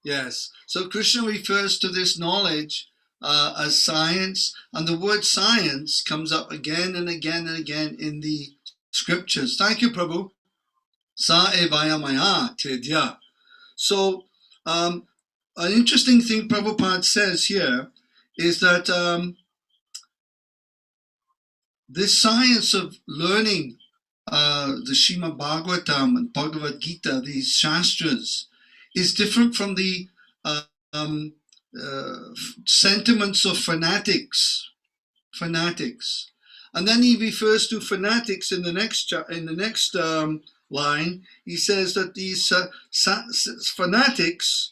[SPEAKER 1] Yes. So Krishna refers to this knowledge as science, and the word science comes up again and again and again in the scriptures. Thank you, Prabhu. Sa evaya maya tedya. So an interesting thing Prabhupada says here is that this science of learning the Srimad Bhagavatam and Bhagavad Gita, these shastras, is different from the sentiments of fanatics. And then he refers to fanatics in the next line. He says that these fanatics,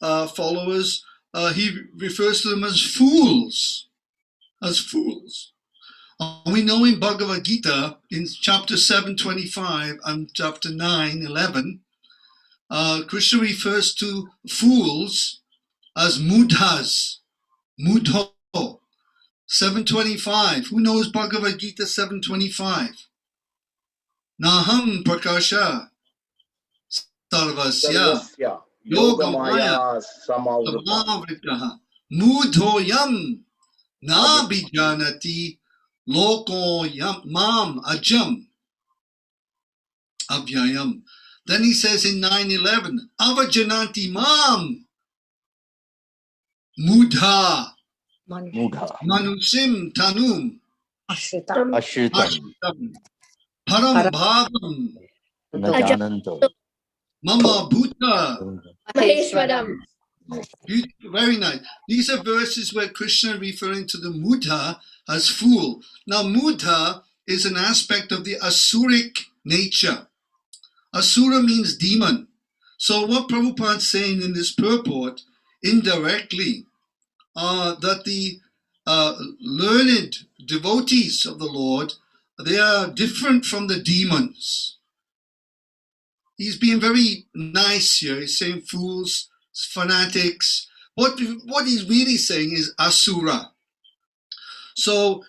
[SPEAKER 1] followers, he refers to them as fools. And we know in Bhagavad Gita, in chapter 7:25 and chapter 9:11, Krishna refers to fools as mudhas, mudho. 7:25. Who knows Bhagavad Gita 7:25? Naham prakasha sarvasya yogamaya samavritaha mudhoyam na bijanati loko yam mam ajam avyayam. Then he says in 9:11, avajananti mam mudha manusim tanum ashritam param bhavam mama bhuta maheshwaram. Very nice. These are verses where Krishna referring to the mudha as fool. Now mudha is an aspect of the asuric nature. Asura means demon. So what Prabhupada is saying in this purport, indirectly, that the learned devotees of the Lord, they are different from the demons. He's being very nice here. He's saying fools, fanatics. What he's really saying is asura. So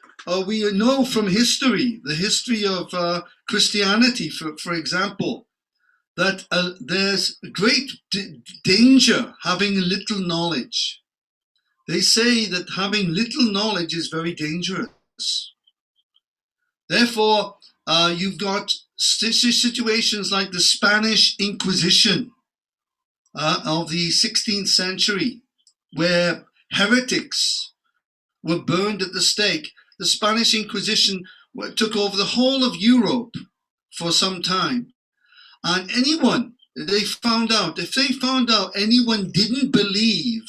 [SPEAKER 1] we know from history, the history of Christianity, for example, that there's great danger having little knowledge. They say that having little knowledge is very dangerous. Therefore, you've got situations like the Spanish Inquisition, of the 16th century, where heretics were burned at the stake. The Spanish Inquisition took over the whole of Europe for some time. And anyone, if they found out anyone didn't believe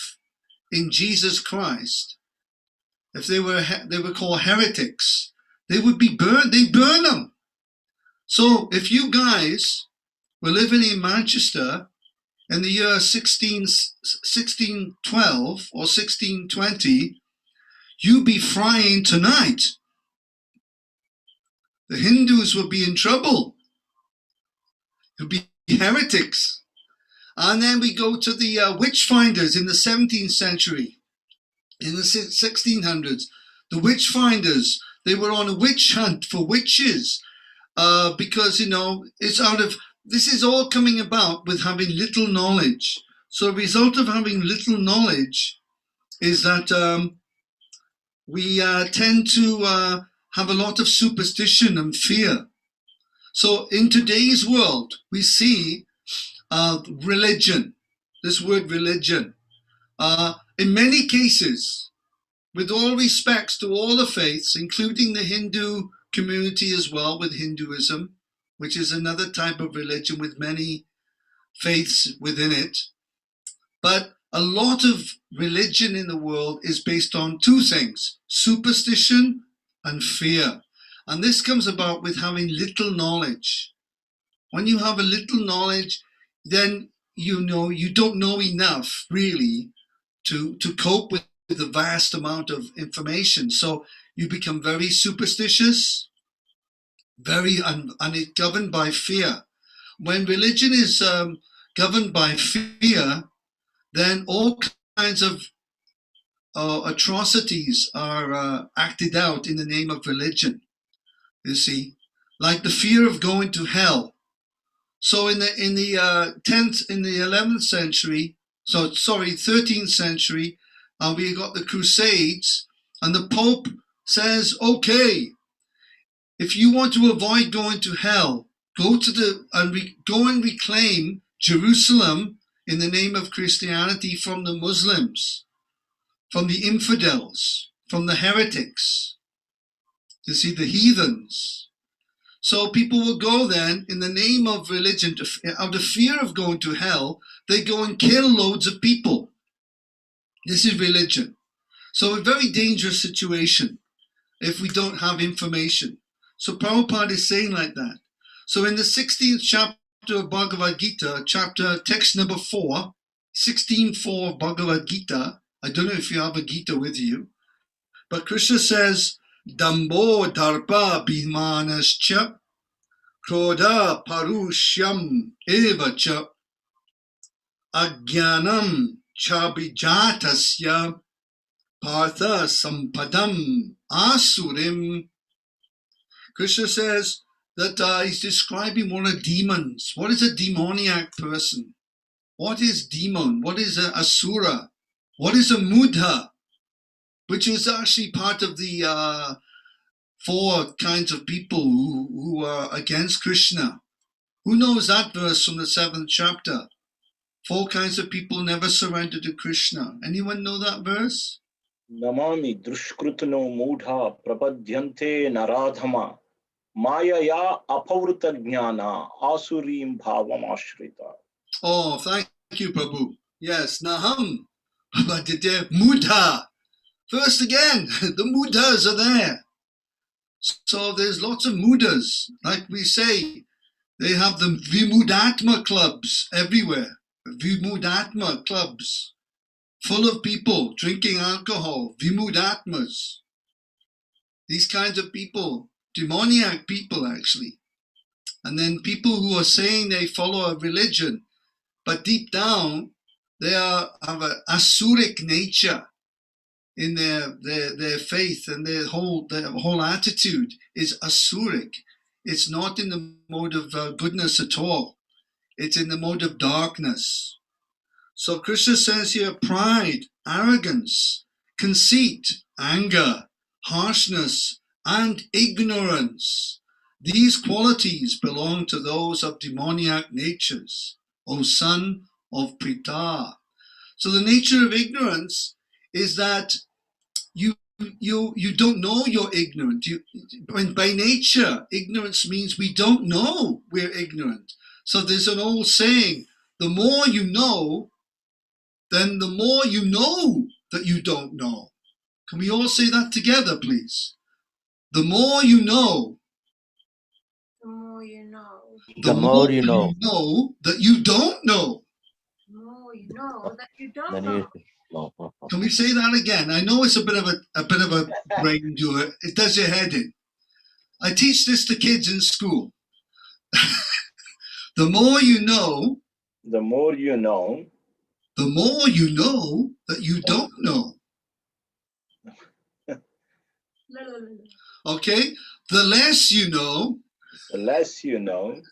[SPEAKER 1] in Jesus Christ, if they were called heretics, they would be burned. They burn them. So if you guys were living in Manchester in the year 1612 or 1620, you'd be frying tonight. The Hindus would be in trouble. You'd be heretics. And then we go to the witch finders in the 17th century, in the 1600s. The witch finders, they were on a witch hunt for witches because, this is all coming about with having little knowledge. So the result of having little knowledge is that we tend to have a lot of superstition and fear. So in today's world, we see religion, this word religion, in many cases, with all respects to all the faiths, including the Hindu community as well, with Hinduism, which is another type of religion with many faiths within it. But a lot of religion in the world is based on two things: superstition and fear. And this comes about with having little knowledge. When you have a little knowledge, then you don't know enough really to cope with the vast amount of information. So you become very superstitious, and it's governed by fear. When religion is governed by fear, then all kinds of atrocities are acted out in the name of religion. You see, like the fear of going to hell. So in the 11th century, 13th century, we got the Crusades, and the Pope says, okay, if you want to avoid going to hell, go and reclaim Jerusalem in the name of Christianity from the Muslims, from the infidels, from the heretics, you see, the heathens. So people will go then in the name of religion, out of fear of going to hell, they go and kill loads of people. This is religion. So a very dangerous situation if we don't have information. So Prabhupada is saying like that. So in the 16th chapter of Bhagavad Gita, text number 4, 16.4 of Bhagavad Gita, I don't know if you have a Gita with you, but Krishna says, Dambo Dharpa Bhimanascha Krodha Parushyam Evacha Agyanam Chabijatasya Partha Sampadam Asurim. Krishna says that he's describing one of demons. What is a demoniac person? What is demon? What is a asura? What is a mudha? Which is actually part of the 4 kinds of people who are against Krishna. Who knows that verse from the 7th chapter? 4 kinds of people never surrender to Krishna. Anyone know that verse?
[SPEAKER 2] Namami drushkrutano mudha prapadyante naradhama mayaya apavruta jnana asurim bhavam ashrita.
[SPEAKER 1] Oh, thank you, Prabhu. Yes, Naham prapadyante mudha. First again, the mudras are there. So there's lots of mudras. Like we say, they have the Vimudatma clubs everywhere. Vimudatma clubs. Full of people drinking alcohol. Vimudatmas. These kinds of people. Demoniac people, actually. And then people who are saying they follow a religion, but deep down, they have an asuric nature in their faith, and their whole attitude is asuric. It's not in the mode of goodness at all. It's in the mode of darkness. So Krishna says here, pride, arrogance, conceit, anger, harshness, and ignorance. These qualities belong to those of demoniac natures. O son of Prita. So the nature of ignorance is that you don't know you're ignorant. And by nature, ignorance means we don't know we're ignorant. So there's an old saying, the more you know, then the more you know that you don't know. Can we all say that together, please? The more you know,
[SPEAKER 4] The more you know.
[SPEAKER 8] The more you know.
[SPEAKER 1] know that you don't know.
[SPEAKER 4] The more you know that you don't
[SPEAKER 8] Then
[SPEAKER 4] know.
[SPEAKER 8] you
[SPEAKER 1] Can we say that again? I know it's a bit of a brain doer. It does your head in. I teach this to kids in school. The more you know,
[SPEAKER 2] The more you know,
[SPEAKER 1] the more you know that you don't know. Okay? The less you know,
[SPEAKER 2] the less you know,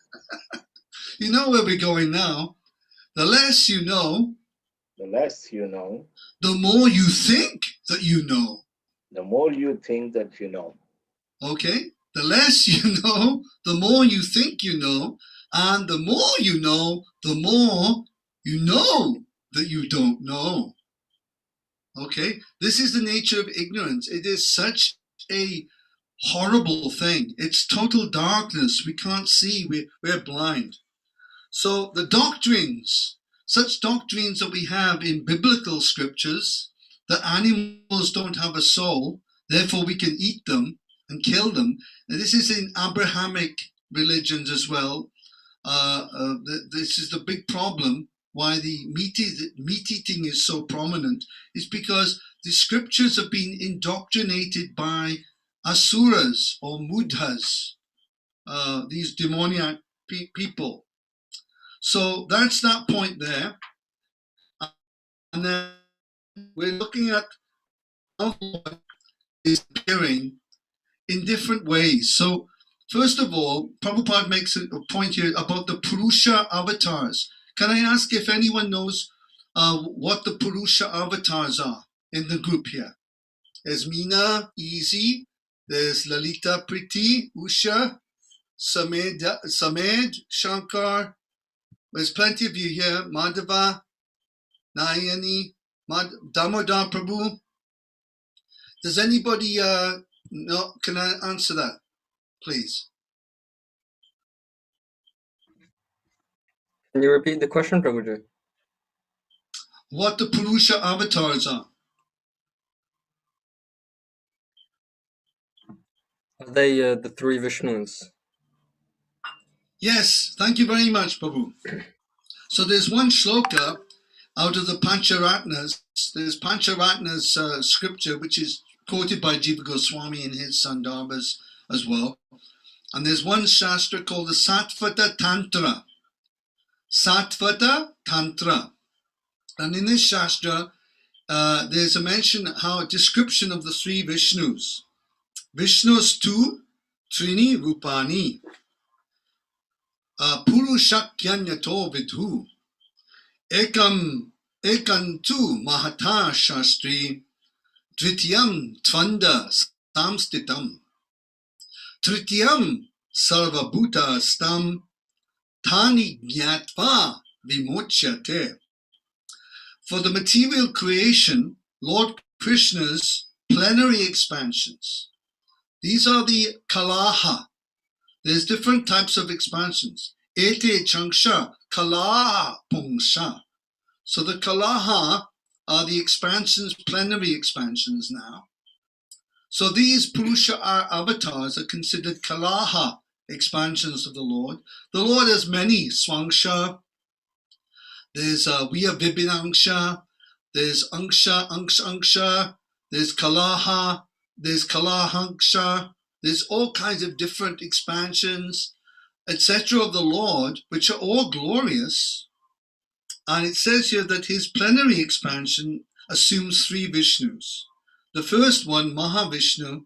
[SPEAKER 1] you know where we're going now. The less you know,
[SPEAKER 2] the less you know,
[SPEAKER 1] the more you think that you know.
[SPEAKER 2] the more you think that you know.
[SPEAKER 1] Okay? The less you know, the more you think you know. And the more you know, the more you know that you don't know. Okay? This is the nature of ignorance. It is such a horrible thing. It's total darkness. We can't see. We're blind. So the doctrines, such doctrines that we have in biblical scriptures, that animals don't have a soul, therefore we can eat them and kill them. And this is in Abrahamic religions as well. This is the big problem why the meat eating is so prominent, is because the scriptures have been indoctrinated by asuras or mudhas, these demoniac people. So that's that point there. And then we're looking at how God is appearing in different ways. So first of all, Prabhupada makes a point here about the Purusha avatars. Can I ask if anyone knows what the Purusha avatars are in the group here? There's Meena, Easy, there's Lalita, Priti, Usha, Samed, Shankar. There's plenty of you here. Madhava, Nayani, Damodar Prabhu. Does anybody know? Can I answer that, please?
[SPEAKER 7] Can you repeat the question, Prabhuji?
[SPEAKER 1] What the Purusha avatars are?
[SPEAKER 7] Are they the three Vishnus?
[SPEAKER 1] Yes, thank you very much, Prabhu. So there's one shloka out of the Pancharatnas. There's Pancharatnas scripture, which is quoted by Jiva Goswami in his Sandarbhas as well. And there's one shastra called the Satvata Tantra. Satvata Tantra. And in this shastra, there's a mention, a description of the three Vishnus. Vishnus tu Trini Rupani. Purushakkyanyato vidhu. Ekantu mahata shastri. Dvitiyam tvanda samstitam. Tritiyam sarvabhuta stam. Tani jnatva vimochyate. For the material creation, Lord Krishna's plenary expansions. These are the kalaha. There's different types of expansions. Ete changsha, kalaha pungsha. So the kalaha are the expansions, plenary expansions now. So these Purusha avatars are considered kalaha expansions of the Lord. The Lord has many swangsha. There's Vya Vibhinangsha. There's Angsha. There's Kalaha. There's Kalahanksha. There's all kinds of different expansions, etc. of the Lord, which are all glorious. And it says here that his plenary expansion assumes three Vishnus. The first one, Mahavishnu,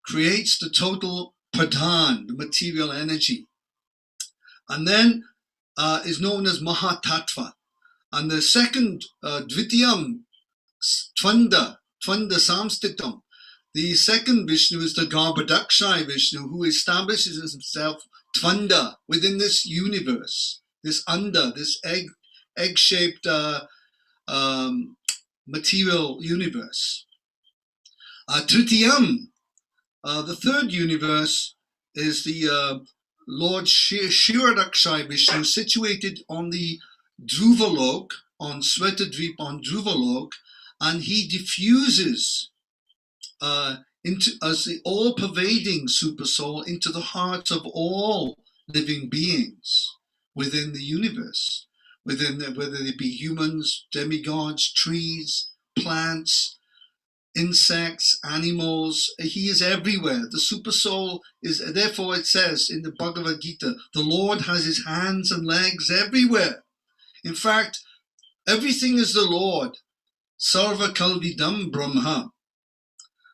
[SPEAKER 1] creates the total pradhan, the material energy. And then is known as Mahatattva. And the second, Dvitiyam, Tvanda Samstitam. The second Vishnu is the Garbhodakshai Vishnu, who establishes himself Tvanda within this universe, this egg egg-shaped material universe. Tritiyam, the third universe, is the Lord Shiradakshai Vishnu, situated on the Dhruvalok, on Svetadvip, on Dhruvalok, and he diffuses into as the all-pervading supersoul into the hearts of all living beings within the universe, whether they be humans, demigods, trees, plants, insects, animals. He is everywhere. The supersoul is, therefore it says in the Bhagavad Gita, the Lord has his hands and legs everywhere. In fact, everything is the Lord. Sarva Kalvidam Brahma.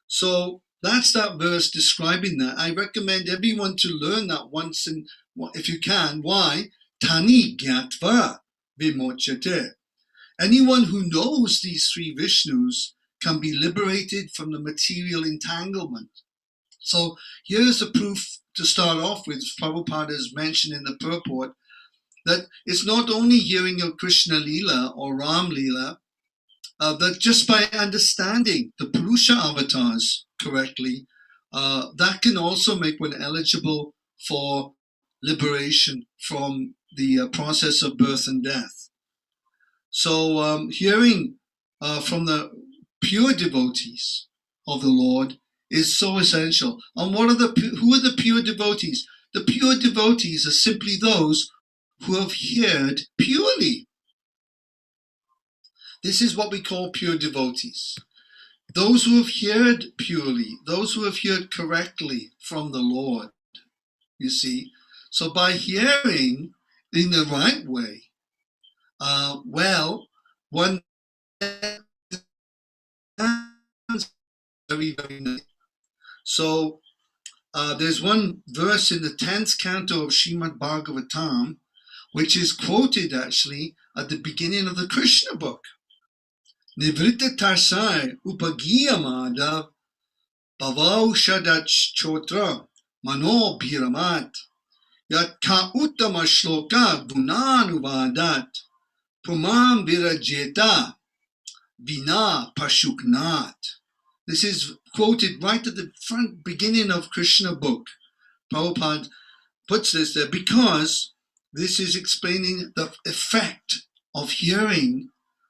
[SPEAKER 1] So that's that verse describing that. I recommend everyone to learn that once, in, if you can. Why? Tani Gyatva Vimochate. Anyone who knows these three Vishnus can be liberated from the material entanglement. So here's a proof to start off with. Prabhupada has mentioned in the purport that it's not only hearing of Krishna Lila or Ram Lila, that just by understanding the Purusha avatars correctly, that can also make one eligible for liberation from the process of birth and death. So hearing from the pure devotees of the Lord is so essential. And who are the pure devotees? The pure devotees are simply those who have heard purely. This is what we call pure devotees. Those who have heard purely, those who have heard correctly from the Lord, you see. So by hearing in the right way, one very, very nice. So there's one verse in the 10th canto of Srimad Bhagavatam, which is quoted actually at the beginning of the Krishna book. Nivrita tarsai upagiya madhav bhavau shadach chotra mano bhiramat yat ka uttama shloka gunanuvadat pumam virajeta vina pashuknat. This is quoted right at the front beginning of Krishna book. Prabhupada puts this there because this is explaining the effect of hearing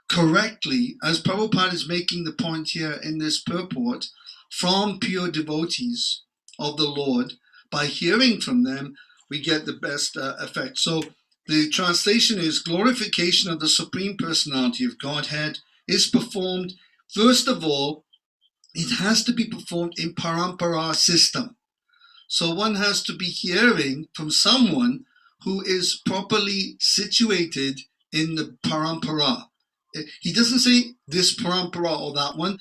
[SPEAKER 1] correctly, as Prabhupada is making the point here in this purport, from pure devotees of the Lord. By hearing from them, we get the best effect. So the translation is, glorification of the Supreme Personality of Godhead is performed, first of all, it has to be performed in parampara system. So one has to be hearing from someone who is properly situated in the parampara. He doesn't say this parampara or that one.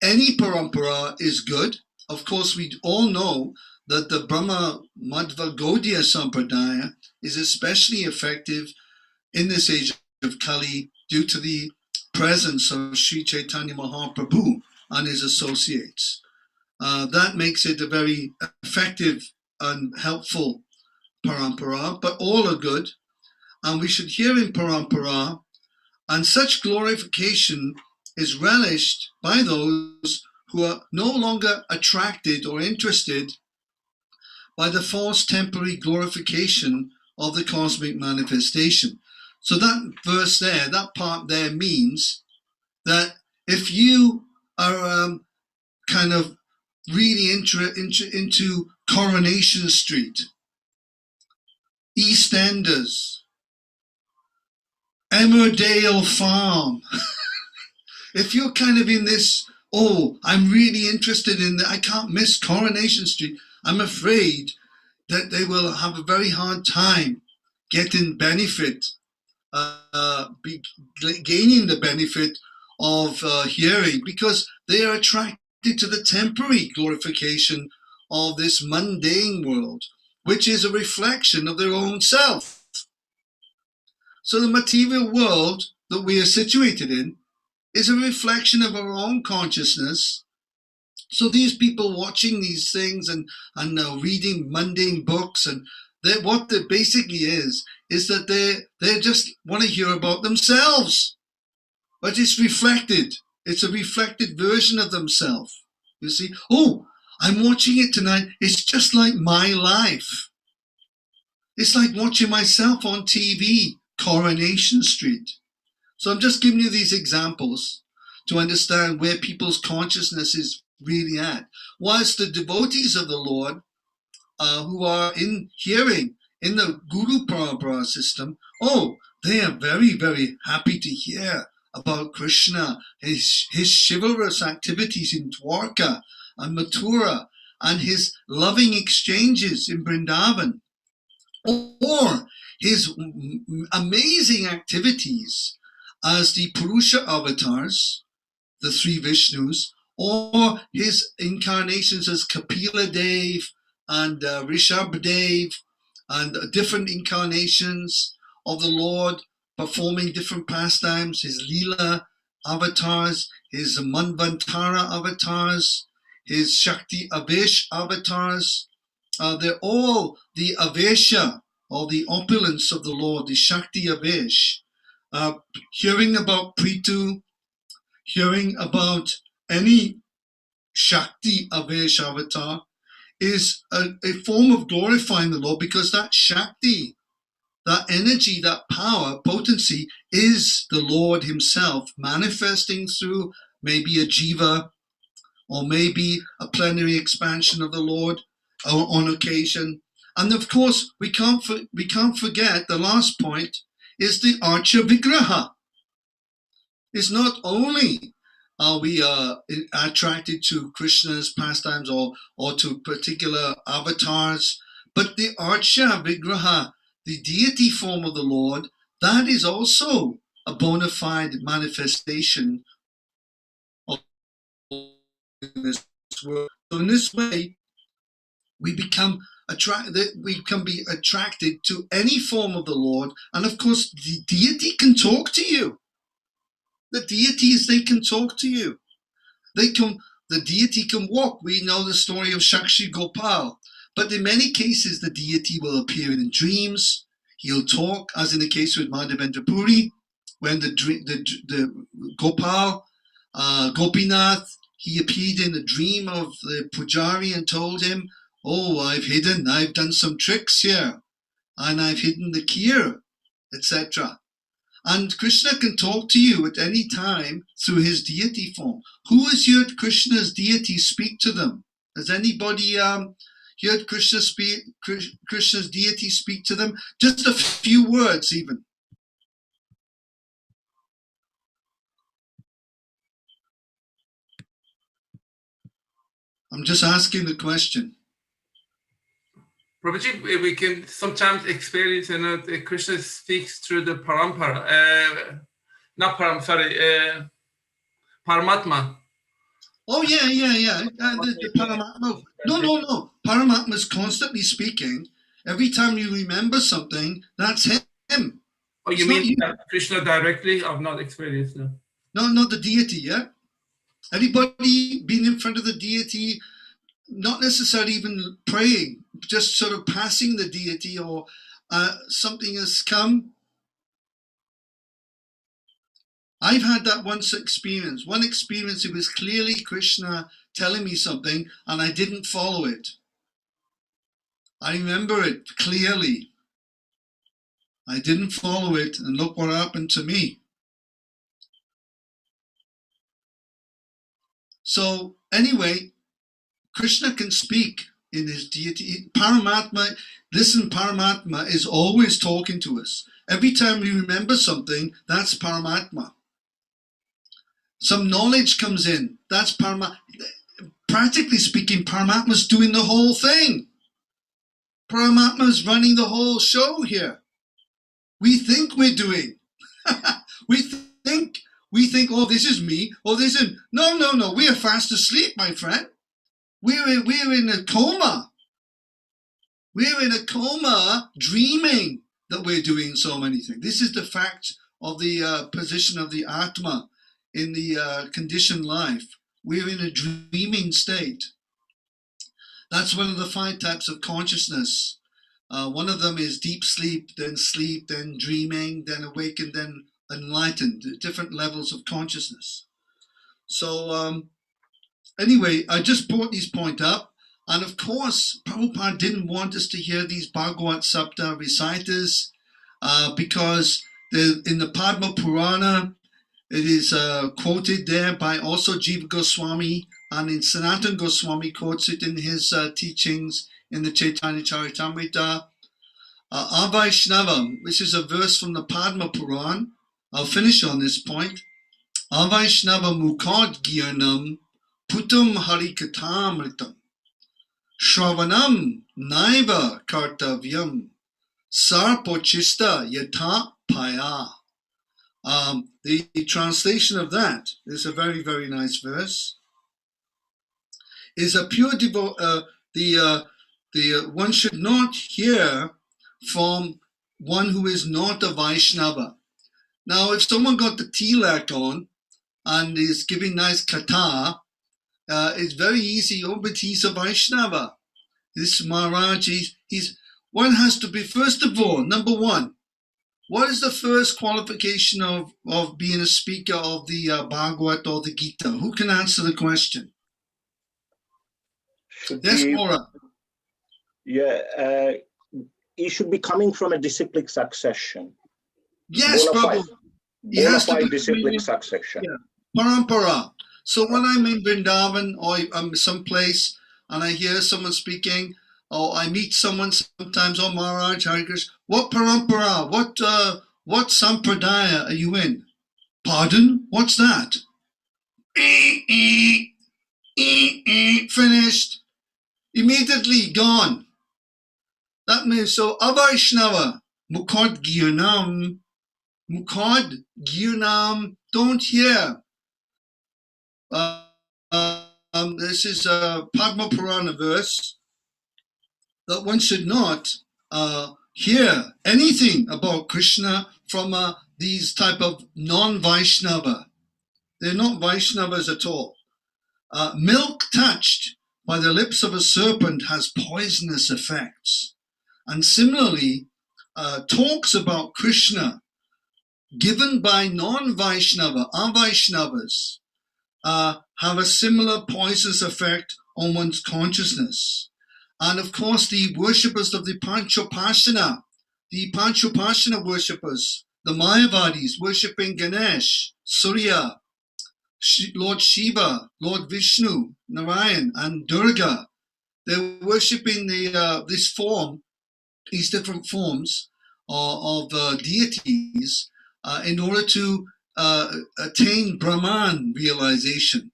[SPEAKER 1] Any parampara is good. Of course, we all know that the Brahma Madhva Gaudiya Sampradaya is especially effective in this age of Kali due to the presence of Sri Chaitanya Mahaprabhu and his associates. That makes it a very effective and helpful parampara, but all are good. And we should hear in parampara, and such glorification is relished by those who are no longer attracted or interested by the false temporary glorification of the cosmic manifestation. So that verse there, that part there means that if you are kind of really into Coronation Street, EastEnders, Emmerdale Farm, if you're kind of in this, oh, I'm really interested in that, I can't miss Coronation Street, I'm afraid that they will have a very hard time getting benefit, gaining the benefit of hearing, because they are attracted to the temporary glorification of this mundane world, which is a reflection of their own self. So the material world that we are situated in is a reflection of our own consciousness. So these people watching these things and reading mundane books, and what that basically is is that they just want to hear about themselves, but it's reflected. It's a reflected version of themselves. You see, oh, I'm watching it tonight. It's just like my life. It's like watching myself on TV, Coronation Street. So I'm just giving you these examples to understand where people's consciousness is really at. Whilst the devotees of the Lord, who are in hearing in the Guru Parampara system, oh, they are very, very happy to hear about Krishna, his chivalrous activities in Dwarka and Mathura, and his loving exchanges in Vrindavan, or his amazing activities as the Purusha avatars, the three Vishnus, or his incarnations as Kapila Dev and Rishabh Dev, and different incarnations of the Lord performing different pastimes, his Leela avatars, his Manvantara avatars, his Shakti Avesh avatars. They're all the Avesha, or the opulence of the Lord, the Shakti Avesh. Hearing about Prithu, hearing about any Shakti Avesh avatar is a form of glorifying the Lord, because that Shakti, that energy, that power, potency is the Lord himself manifesting through maybe a jiva, or maybe a plenary expansion of the Lord on occasion. And of course, we can't forget the last point is the Archa Vigraha. It's not only are we attracted to Krishna's pastimes or to particular avatars, but the Archa Vigraha, the deity form of the Lord, that is also a bona fide manifestation of this world. So in this way, we can be attracted to any form of the Lord, and of course, the deity can talk to you. The deities, they can talk to you. The deity can walk. We know the story of Shakshi Gopal, but in many cases, the deity will appear in dreams. He'll talk, as in the case with Madhavendra Puri, when the Gopal, Gopinath, he appeared in a dream of the Pujari and told him, oh, I've done some tricks here, and I've hidden the kheer, etc. And Krishna can talk to you at any time through his deity form. Who has heard Krishna's deity speak to them? Has anybody heard Krishna's deity speak to them? Just a few words even. I'm just asking the question.
[SPEAKER 13] Prabhuji, we can sometimes experience, that Krishna speaks through the parampara, Paramatma.
[SPEAKER 1] Oh, yeah. The Paramatma. No. Paramatma is constantly speaking. Every time you remember something, that's him.
[SPEAKER 13] Oh, you mean Krishna directly? I've not experienced that.
[SPEAKER 1] No, not the deity, yeah? Anybody been in front of the deity, not necessarily even praying, just sort of passing the deity, or something has come? I've had that one experience. It was clearly Krishna telling me something, and I didn't follow it. I remember it clearly. I didn't follow it, and look what happened to me. So anyway, Krishna can speak in his deity. Paramatma is always talking to us. Every time we remember something, that's Paramatma. Some knowledge comes in, that's Paramatma. Practically speaking, Paramatma's doing the whole thing. Paramatma's running the whole show here. We think we're doing. we think, oh, this is me, oh, this is... No, we are fast asleep, my friend. We're in a coma. We're in a coma dreaming that we're doing so many things. This is the fact of the position of the Atma in the conditioned life. We're in a dreaming state. That's one of the 5 types of consciousness. One of them is deep sleep, then dreaming, then awakened, then enlightened, different levels of consciousness. So anyway, I just brought these points up. And of course, Prabhupada didn't want us to hear these Bhagavad Sapta reciters because in the Padma Purana, it is quoted there by also Jiva Goswami, and in Sanatana Goswami quotes it in his teachings in the Chaitanya Charitamrita. Avaishnavam, which is a verse from the Padma Puran. I'll finish on this point. Avaishnava Mukad Gyanam Putum Harikatamritam Shravanam Naiva Kartavyam Sarpochista Yata Paya. The translation of that is a very, very nice verse. Is a pure one should not hear from one who is not a Vaishnava. Now, if someone got the tilak on and is giving nice kata, it's very easy. Oh, but he's a Vaishnava. This Maharaj, one has to be, first of all, number one, what is the first qualification of being a speaker of the Bhagavad or the Gita? Who can answer the question? Yes, Maura.
[SPEAKER 2] Yeah, he should be coming from a disciplic succession.
[SPEAKER 1] Yes, Prabhu. He has to be
[SPEAKER 2] disciplic succession.
[SPEAKER 1] Yeah. Parampara. So when I'm in Vrindavan or I'm someplace and I hear someone speaking, or I meet someone sometimes, oh Maharaj, Hare Krishna, what parampara, what sampradaya are you in? Pardon? What's that? Finished. Immediately gone. That means, so Avaishnava, Mukad Gyunam, don't hear. This is a Padma Purana verse that one should not hear anything about Krishna from these type of non-Vaishnava. They're not Vaishnavas at all. Milk touched by the lips of a serpent has poisonous effects. And similarly, talks about Krishna given by non-Vaishnava, Avaishnavas, have a similar poisonous effect on one's consciousness. And of course, the worshippers of the Panchopashana worshippers, the Mayavadis worshipping Ganesh, Surya, Lord Shiva, Lord Vishnu, Narayan, and Durga. They're worshipping this form, these different forms of deities in order to attain Brahman realization.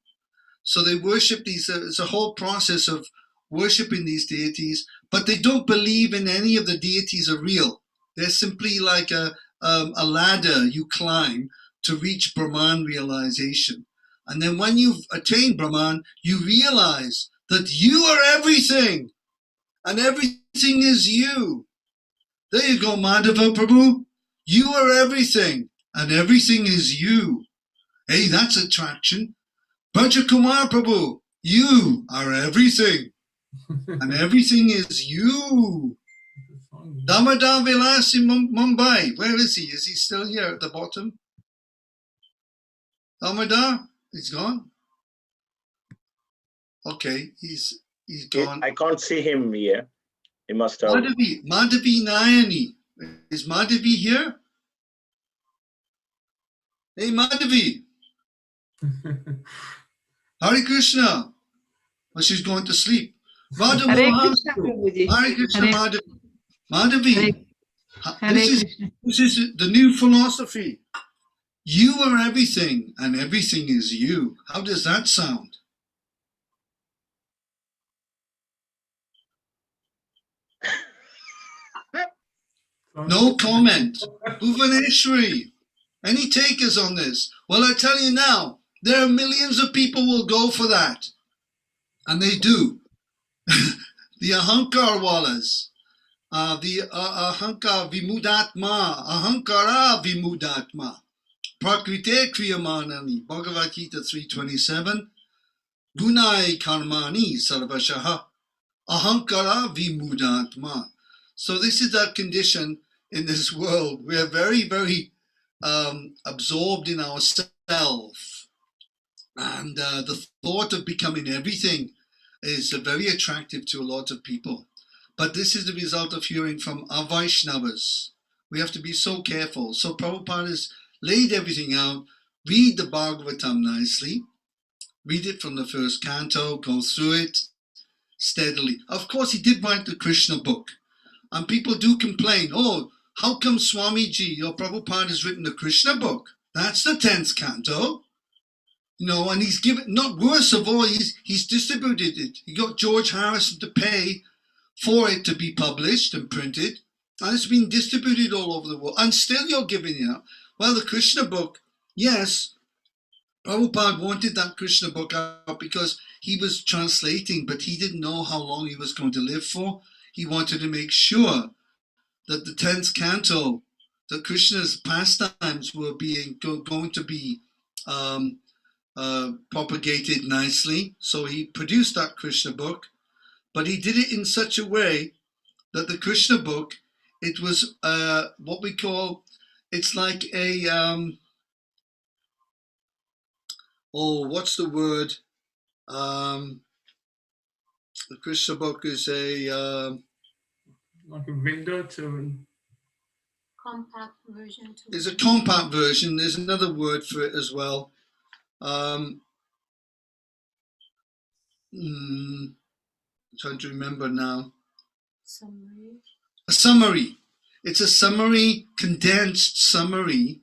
[SPEAKER 1] So they worship these, it's a whole process of worshiping these deities, but they don't believe in any of the deities are real. They're simply like a ladder you climb to reach Brahman realization. And then when you've attained Brahman, you realize that you are everything, and everything is you. There you go, Madhava Prabhu. You are everything, and everything is you. Hey, that's attraction. Bhaja Kumar Prabhu, you are everything, and everything is you. Damodar Vilas in Mumbai. Where is he? Is he still here at the bottom? Damodar? He's gone? Okay, he's gone.
[SPEAKER 2] I can't see him here. He must have.
[SPEAKER 1] Madhavi Nayani. Is Madhavi here? Hey, Madhavi. Hare Krishna. Well, she's going to sleep. Radha Mohan. Hare Krishna, Madhavi. Madhavi. This is the new philosophy. You are everything, and everything is you. How does that sound? No comment. Bhuvaneshwari, any takers on this? Well, I tell you now, there are millions of people will go for that. And they do. The Ahankar Wallas, the Ahankar Vimudatma, Ahankara Vimudatma, Prakrite Kriyamanani, Bhagavad Gita 3:27, Gunai Karmani Sarvashaha, Ahankara Vimudatma. So this is our condition in this world. We are very, very absorbed in ourselves. And the thought of becoming everything is very attractive to a lot of people. But this is the result of hearing from our Vaishnavas. We have to be so careful. So Prabhupada has laid everything out. Read the Bhagavatam nicely. Read it from the first canto, go through it steadily. Of course, he did write the Krishna book. And people do complain, oh, how come Swamiji or Prabhupada has written the Krishna book? That's the 10th canto. You know, and he's given, not worse of all, he's distributed it. He got George Harrison to pay for it to be published and printed. And it's been distributed all over the world. And still you're giving it up. Well, the Krishna book, yes, Prabhupada wanted that Krishna book out because he was translating, but he didn't know how long he was going to live for. He wanted to make sure that the 10th canto, that Krishna's pastimes were going to be propagated nicely. So he produced that Krishna book, but he did it in such a way that the Krishna book, it was what we call, it's like a, what's the word? The Krishna book is
[SPEAKER 13] like a window to
[SPEAKER 4] Compact version.
[SPEAKER 1] Is a compact version. There's another word for it as well. Trying to remember now.
[SPEAKER 4] Summary.
[SPEAKER 1] A summary. It's a summary, condensed summary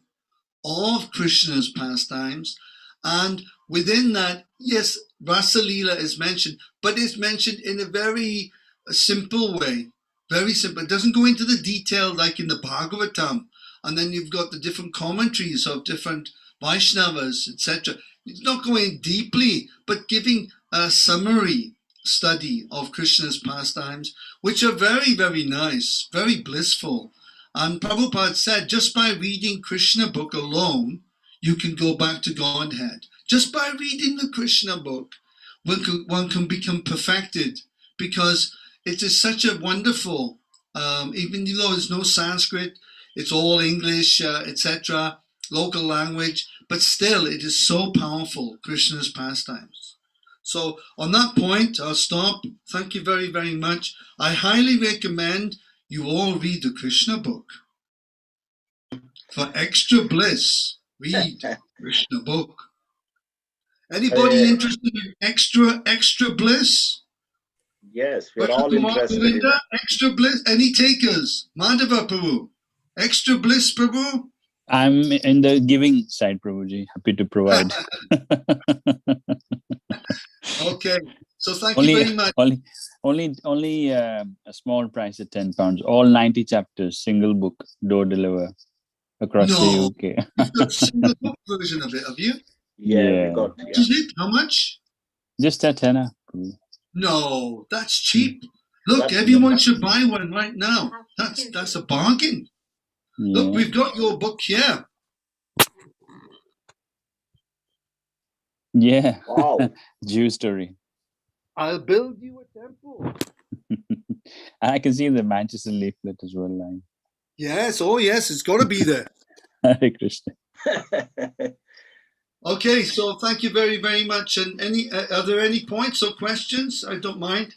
[SPEAKER 1] of Krishna's pastimes, and within that, yes, Rasa Leela is mentioned, but it's mentioned in a very simple way. Very simple. It doesn't go into the detail like in the Bhagavatam, and then you've got the different commentaries of different Vaishnavas, etc. It's not going deeply, but giving a summary study of Krishna's pastimes, which are very, very nice, very blissful. And Prabhupada said, just by reading Krishna book alone, you can go back to Godhead. Just by reading the Krishna book, one can become perfected, because it is such a wonderful, even though there's no Sanskrit, it's all English, etc., local language, but still it is so powerful, Krishna's pastimes. So on that point, I'll stop. Thank you very, very much. I highly recommend you all read the Krishna book. For extra bliss, read Krishna book. Anybody interested in extra bliss?
[SPEAKER 2] Yes, we're all interested in that.
[SPEAKER 1] Extra bliss. Any takers? Madhava Prabhu. Extra bliss, Prabhu?
[SPEAKER 12] I'm in the giving side, Prabhuji. Happy to provide.
[SPEAKER 1] Okay. So thank you very much.
[SPEAKER 12] Only a small price at £10. All 90 chapters, single book, door deliver across the UK.
[SPEAKER 1] You've got a single book version of it, have you?
[SPEAKER 2] Yeah, we got.
[SPEAKER 1] Is it? How much?
[SPEAKER 12] Just a tenner.
[SPEAKER 1] No, that's cheap. Look, everyone should buy one right now. That's a bargain. Yeah. Look, we've got your book here.
[SPEAKER 12] Yeah.
[SPEAKER 2] Wow.
[SPEAKER 12] Jew story.
[SPEAKER 1] I'll build you a temple.
[SPEAKER 12] I can see the Manchester leaflet as well. Like.
[SPEAKER 1] Yes. Oh, yes. It's got to be there.
[SPEAKER 12] Hare Krishna.
[SPEAKER 1] Okay. So thank you very, very much. And are there any points or questions? I don't mind.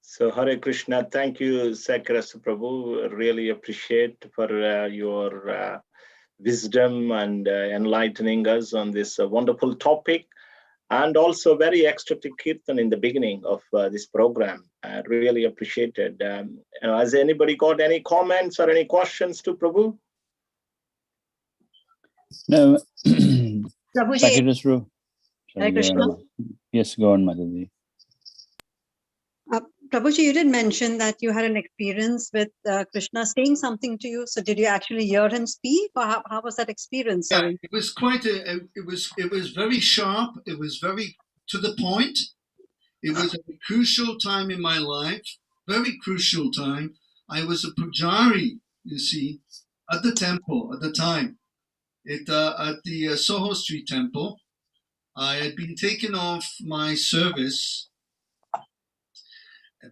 [SPEAKER 2] So Hare Krishna, thank you, Sakarasa Prabhu. Really appreciate for your wisdom and enlightening us on this wonderful topic, and also very ecstatic kirtan in the beginning of this program. I really appreciated. Has anybody got any comments or any questions to Prabhu?
[SPEAKER 12] No.
[SPEAKER 10] Prabhuji. Hare Krishna.
[SPEAKER 12] Yes, go on, Mataji.
[SPEAKER 10] Prabhuji, you did mention that you had an experience with Krishna saying something to you. So did you actually hear him speak, or how was that experience?
[SPEAKER 1] Yeah, it was quite it was very sharp. It was very to the point. It was a crucial time in my life, very crucial time. I was a pujari, you see, at the temple at the time. At the Soho Street Temple. I had been taken off my service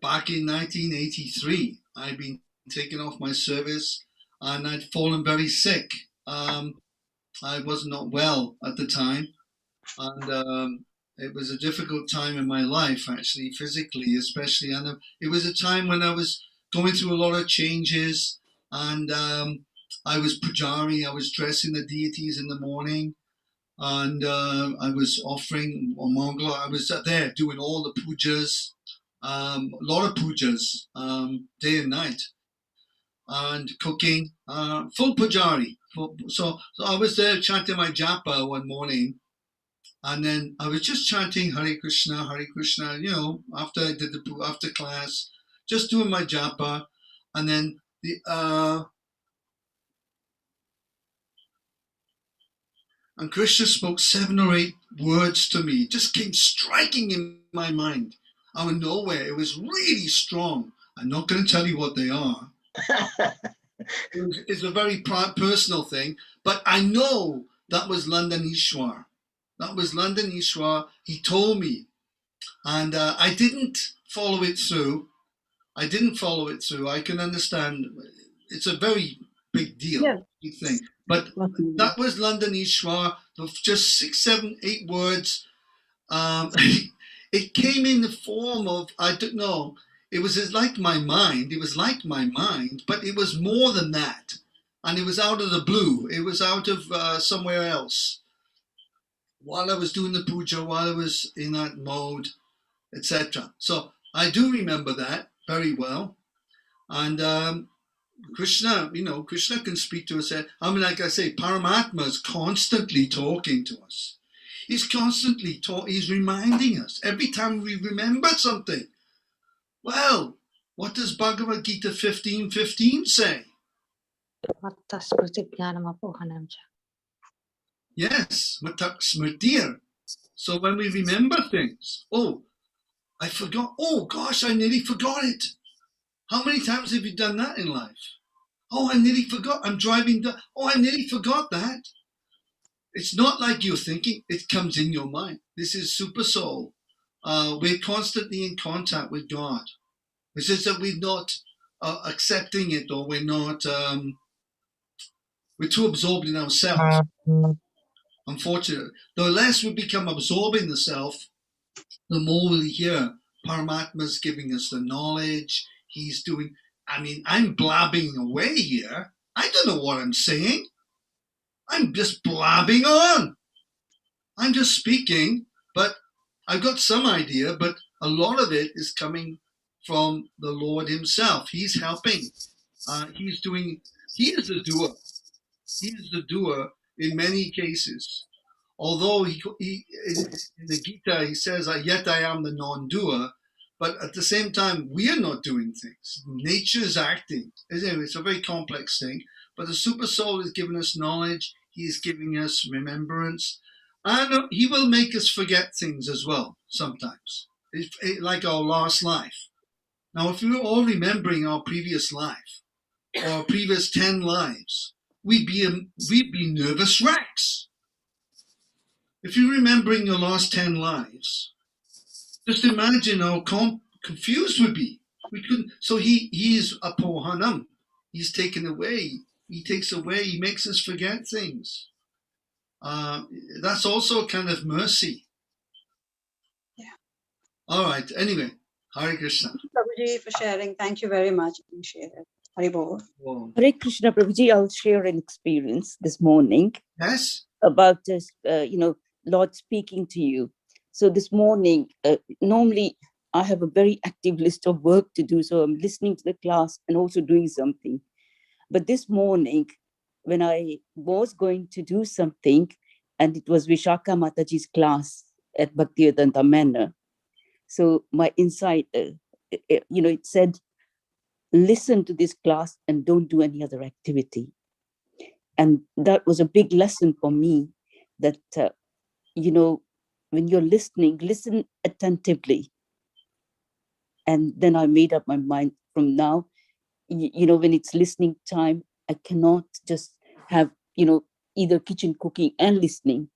[SPEAKER 1] back in 1983. I'd been taken off my service and I'd fallen very sick. I was not well at the time, and it was a difficult time in my life, actually, physically, especially. And it was a time when I was going through a lot of changes, and I was pujari. I was dressing the deities in the morning, and I was offering Mongol. I was there doing all the pujas, a lot of pujas, day and night, and cooking, full pujari. So I was there chanting my japa one morning, and then I was just chanting Hare Krishna, you know, after I did after class, just doing my japa, and then and Krishna spoke 7 or 8 words to me, just came striking in my mind out of nowhere. It was really strong. I'm not going to tell you what they are. It's a very personal thing, but I know that was London Ishwar. That was London Ishwar. He told me, and I didn't follow it through. I can understand. It's a very big deal, big thing. But that was London Ishwar. Just 6, 7, 8 words. It came in the form of, I don't know. It was like my mind. It was like my mind, but it was more than that. And it was out of the blue. It was out of somewhere else. While I was doing the puja, while I was in that mode, etc. So I do remember that very well. And Krishna, you know, Krishna can speak to us. I mean, like I say, Paramatma is constantly talking to us. He's constantly he's reminding us every time we remember something. Well, what does Bhagavad Gita 15:15 say? Yes, matak smritir. So when we remember things, oh, I forgot. Oh gosh, I nearly forgot it. How many times have you done that in life? Oh, I nearly forgot. I'm driving. Oh, I nearly forgot that. It's not like you're thinking. It comes in your mind. This is super soul. We're constantly in contact with God. It's just that we're not accepting it, or we're not. We're too absorbed in ourselves. Unfortunately, the less we become absorbed in the self, the more we hear Paramatma's giving us the knowledge. He's doing. I mean, I'm blabbing away here. I don't know what I'm saying. I'm just blabbing on. I'm just speaking, but I've got some idea, but a lot of it is coming from the Lord himself. He's helping. He's doing, he is the doer. He is the doer in many cases. Although he in the Gita, he says, yet I am the non-doer, but at the same time, we are not doing things. Nature is acting. Anyway, it's a very complex thing, but the super soul is giving us knowledge. He is giving us remembrance, and he will make us forget things as well sometimes. Like our last life. Now, if we were all remembering our previous life, or our previous 10 lives, we'd be nervous wrecks. If you're remembering your last 10 lives, just imagine how confused we'd be. We couldn't. So he is a pohanam. He's taken away. He takes away. He makes us forget things. That's also a kind of mercy.
[SPEAKER 10] Yeah.
[SPEAKER 1] All right. Anyway, Hare Krishna.
[SPEAKER 10] Prabhuji, for sharing. Thank you very much. Appreciate it. Hare Bol.
[SPEAKER 11] Hare Krishna, Prabhuji. I'll share an experience this morning.
[SPEAKER 1] Yes.
[SPEAKER 11] About this, Lord speaking to you. So this morning, normally I have a very active list of work to do. So I'm listening to the class and also doing something. But this morning, when I was going to do something, and it was Vishaka Mataji's class at Bhaktivedanta Manor. So my insight, it said, listen to this class and don't do any other activity. And that was a big lesson for me that, when you're listening, listen attentively. And then I made up my mind from now, when it's listening time, I cannot just have, either kitchen cooking and listening.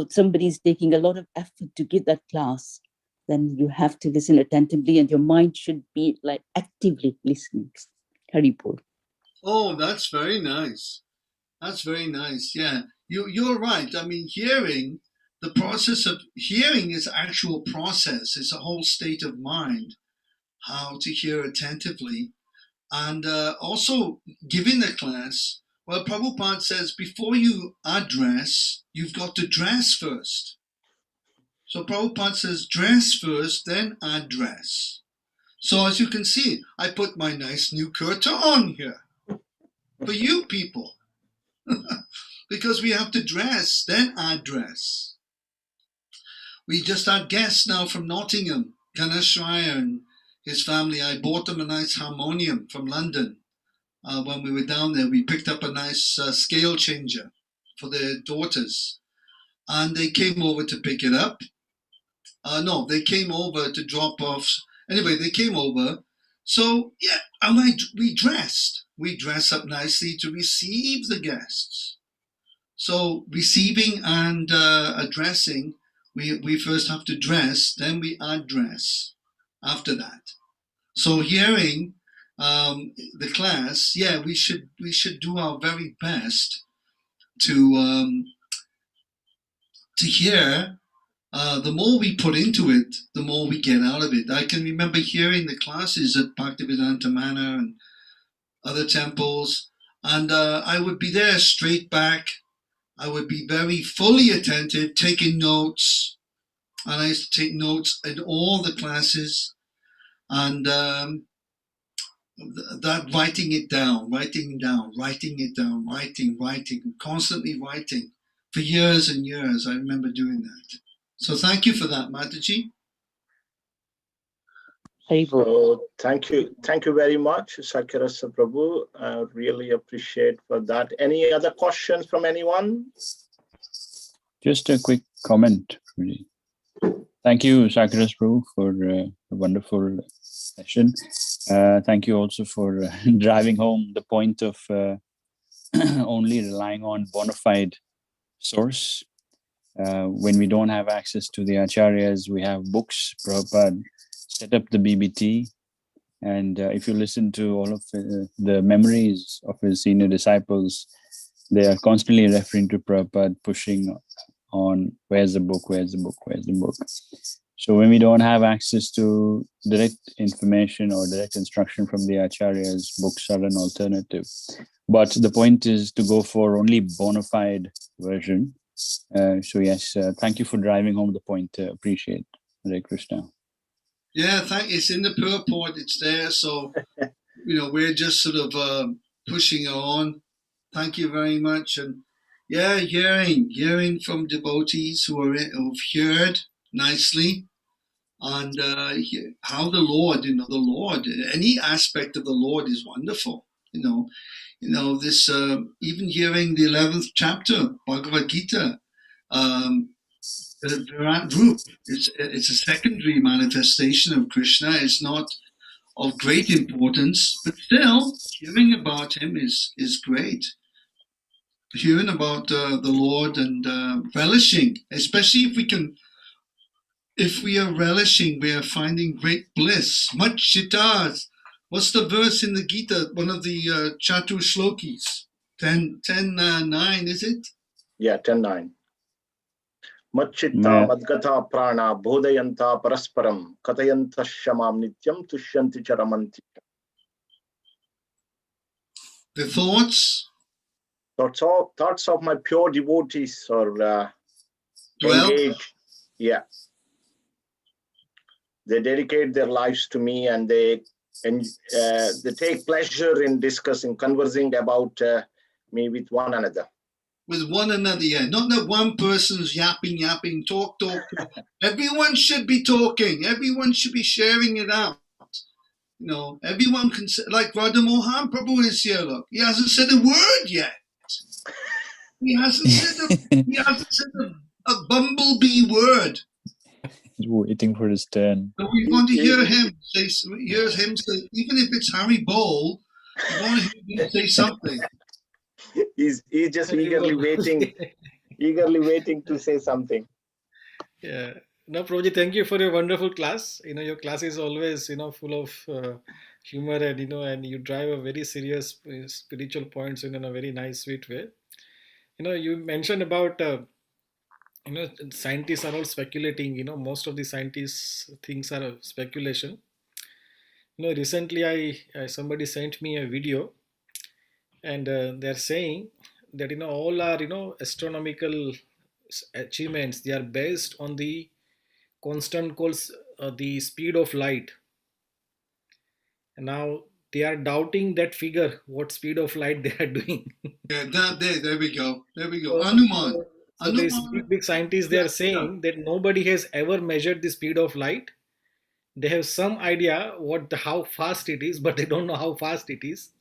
[SPEAKER 11] Somebody's taking a lot of effort to give that class. then you have to listen attentively, and your mind should be like actively listening. Haribol.
[SPEAKER 1] Oh, that's very nice. That's very nice. Yeah, you're right. I mean, hearing, the process of hearing is actual process. It's a whole state of mind, how to hear attentively. And also giving the class, well, Prabhupada says before you address, you've got to dress first. So Prabhupada says dress first, then address. So as you can see, I put my nice new kurta on here for you people. Because we have to dress, then address. We just had guests now from Nottingham, Ganesh Raya and his family. I bought them a nice harmonium from London. When we were down there, we picked up a nice scale changer for their daughters. And they came over to pick it up. No, they came over to drop off. Anyway, they came over. So, yeah, and we dressed. We dress up nicely to receive the guests. So, receiving and addressing, we first have to dress, then we address after that. So, hearing the class, yeah, we should do our very best to hear. The more we put into it, the more we get out of it. I can remember hearing the classes at Bhaktivedanta Manor and other temples, and I would be there straight back. I would be very fully attentive, taking notes, and I used to take notes in all the classes, and that writing it down, writing it down, writing, constantly writing for years and years. I remember doing that. So thank you for that, Mataji.
[SPEAKER 2] So thank you very much, Sakirasa Prabhu. I really appreciate for that. Any other questions from anyone?
[SPEAKER 12] Just a quick comment. Really. Thank you, Sakirasa Prabhu, for a wonderful session. Thank you also for driving home the point of only relying on bona fide source. When we don't have access to the acharyas, we have books. Prabhupada set up the BBT, and if you listen to all of the memories of his senior disciples, they are constantly referring to Prabhupada, pushing on where's the book, where's the book, where's the book. So when we don't have access to direct information or direct instruction from the acharyas, books are an alternative. But the point is to go for only bona fide version. So yes, thank you for driving home the point. Appreciate. Hare Krishna.
[SPEAKER 1] Yeah, it's in the purport. It's there. So, we're just sort of pushing on. Thank you very much. And yeah, hearing from devotees who've heard nicely, and how the Lord, any aspect of the Lord is wonderful. This even hearing the 11th chapter Bhagavad Gita, the Virat Roop, it's a secondary manifestation of Krishna. It's not of great importance, but still hearing about him is great. Hearing about the Lord and relishing, especially if we are relishing, we are finding great bliss. Much chitas. What's the verse in the Gita? One of the Chatu Shlokis. 10:9, is it?
[SPEAKER 2] Yeah, 10:9. Macchitta madgata prana bodhayanta parasparam katayanta shamam nityam tushyanti charamanti.
[SPEAKER 1] The thoughts?
[SPEAKER 2] Thoughts of my pure devotees are engaged. Yeah. They dedicate their lives to me, and they take pleasure in conversing about me with one another.
[SPEAKER 1] With one another, yeah. Not that one person's yapping, talk. Everyone should be talking. Everyone should be sharing it out. Everyone can say, like Radha Mohan Prabhu is here, look. He hasn't said a word yet. He hasn't said a bumblebee word.
[SPEAKER 12] He's waiting for his turn.
[SPEAKER 1] So we want to hear him say, even if it's Harry Bowl, we want to hear him say something.
[SPEAKER 2] He's just eagerly waiting to say something.
[SPEAKER 14] Yeah, No, Prabhuji, thank you for your wonderful class. Your class is always, full of humor and, and you drive a very serious spiritual points in a very nice, sweet way. You mentioned about, scientists are all speculating, most of the scientists things are speculation. Recently somebody sent me a video and they're saying that, all our, astronomical achievements, they are based on the constant calls the speed of light. And now they are doubting that figure, what speed of light they are doing.
[SPEAKER 1] Yeah, there we go. There we go.
[SPEAKER 14] So,
[SPEAKER 1] Anuman.
[SPEAKER 14] so these
[SPEAKER 1] Anuman.
[SPEAKER 14] big scientists, they
[SPEAKER 1] Yeah,
[SPEAKER 14] are saying that nobody has ever measured the speed of light. They have some idea how fast it is, but they don't know how fast it is.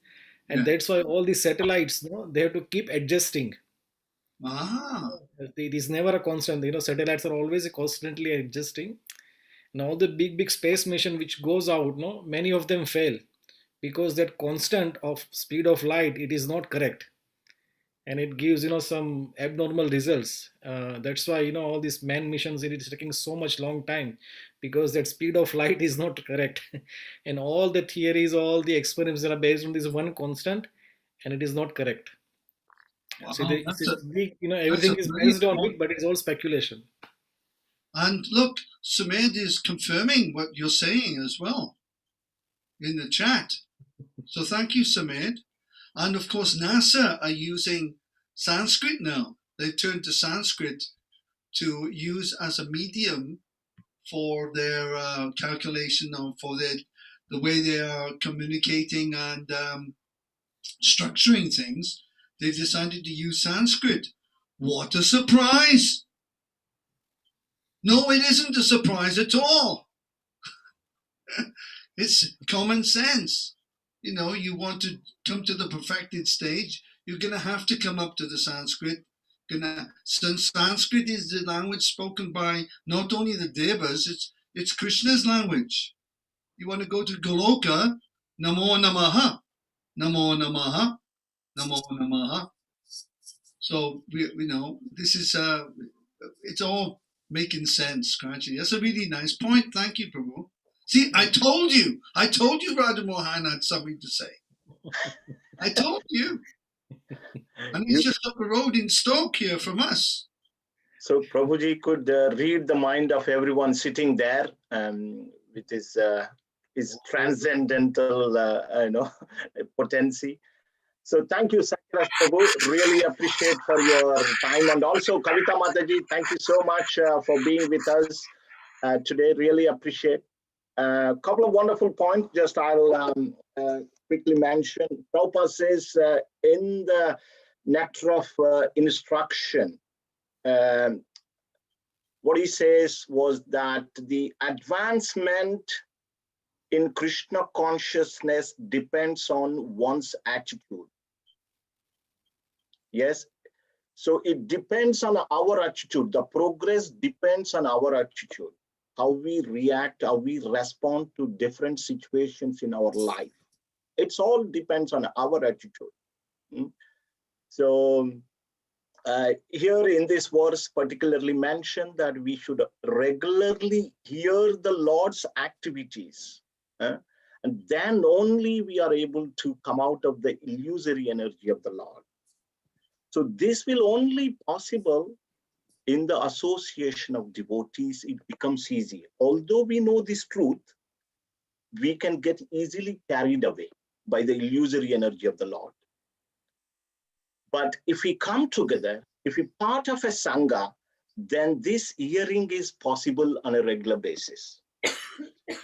[SPEAKER 14] And
[SPEAKER 1] yeah.
[SPEAKER 14] that's why all these satellites, they have to keep adjusting.
[SPEAKER 1] Ah.
[SPEAKER 14] It is never a constant. Satellites are always constantly adjusting. Now the big space mission which goes out, no, many of them fail because that constant of speed of light, it is not correct, and it gives some abnormal results. That's why all these manned missions, it is taking so much long time because that speed of light is not correct. And all the theories, all the experiments are based on this one constant, and it is not correct.
[SPEAKER 1] Wow,
[SPEAKER 14] So it's
[SPEAKER 1] that's
[SPEAKER 14] a
[SPEAKER 1] a
[SPEAKER 14] big,
[SPEAKER 1] that's a
[SPEAKER 14] everything is
[SPEAKER 1] brilliant
[SPEAKER 14] based on
[SPEAKER 1] point.
[SPEAKER 14] it, but it's all speculation.
[SPEAKER 1] And look, Sumedh is confirming what you're saying as well in the chat. So thank you, Sumedh. And of course, NASA are using Sanskrit now. They've turned to Sanskrit to use as a medium for their calculation or for the way they are communicating and structuring things. They've decided to use Sanskrit. What a surprise! No, it isn't a surprise at all. It's common sense. You want to come to the perfected stage, you're going to have to come up to the Sanskrit. Since Sanskrit is the language spoken by not only the Devas, it's Krishna's language. You want to go to Goloka, Namo Namaha, Namo Namaha, Namo Namaha. So this is it's all making sense, Kranchi. That's a really nice point. Thank you, Prabhu. See, I told you, Radha Mohan had something to say. I told you. And he's just up the road in Stoke here from us.
[SPEAKER 2] So Prabhuji could read the mind of everyone sitting there with his transcendental, potency. So thank you, Sakras Prabhu. Really appreciate for your time. And also Kavita Mataji, thank you so much for being with us today. Really appreciate. A couple of wonderful points. Just I'll quickly mention. Prabhupada says in the nectar of instruction, what he says was that the advancement in Krishna consciousness depends on one's attitude. Yes. So it depends on our attitude. The progress depends on our attitude. How we react, how we respond to different situations in our life. It's all depends on our attitude. So here in this verse particularly mentioned that we should regularly hear the Lord's activities. And then only we are able to come out of the illusory energy of the Lord. So this will only possible in the association of devotees. It becomes easy. Although we know this truth, we can get easily carried away by the illusory energy of the Lord. But if we come together, if we part of a Sangha, then this hearing is possible on a regular basis.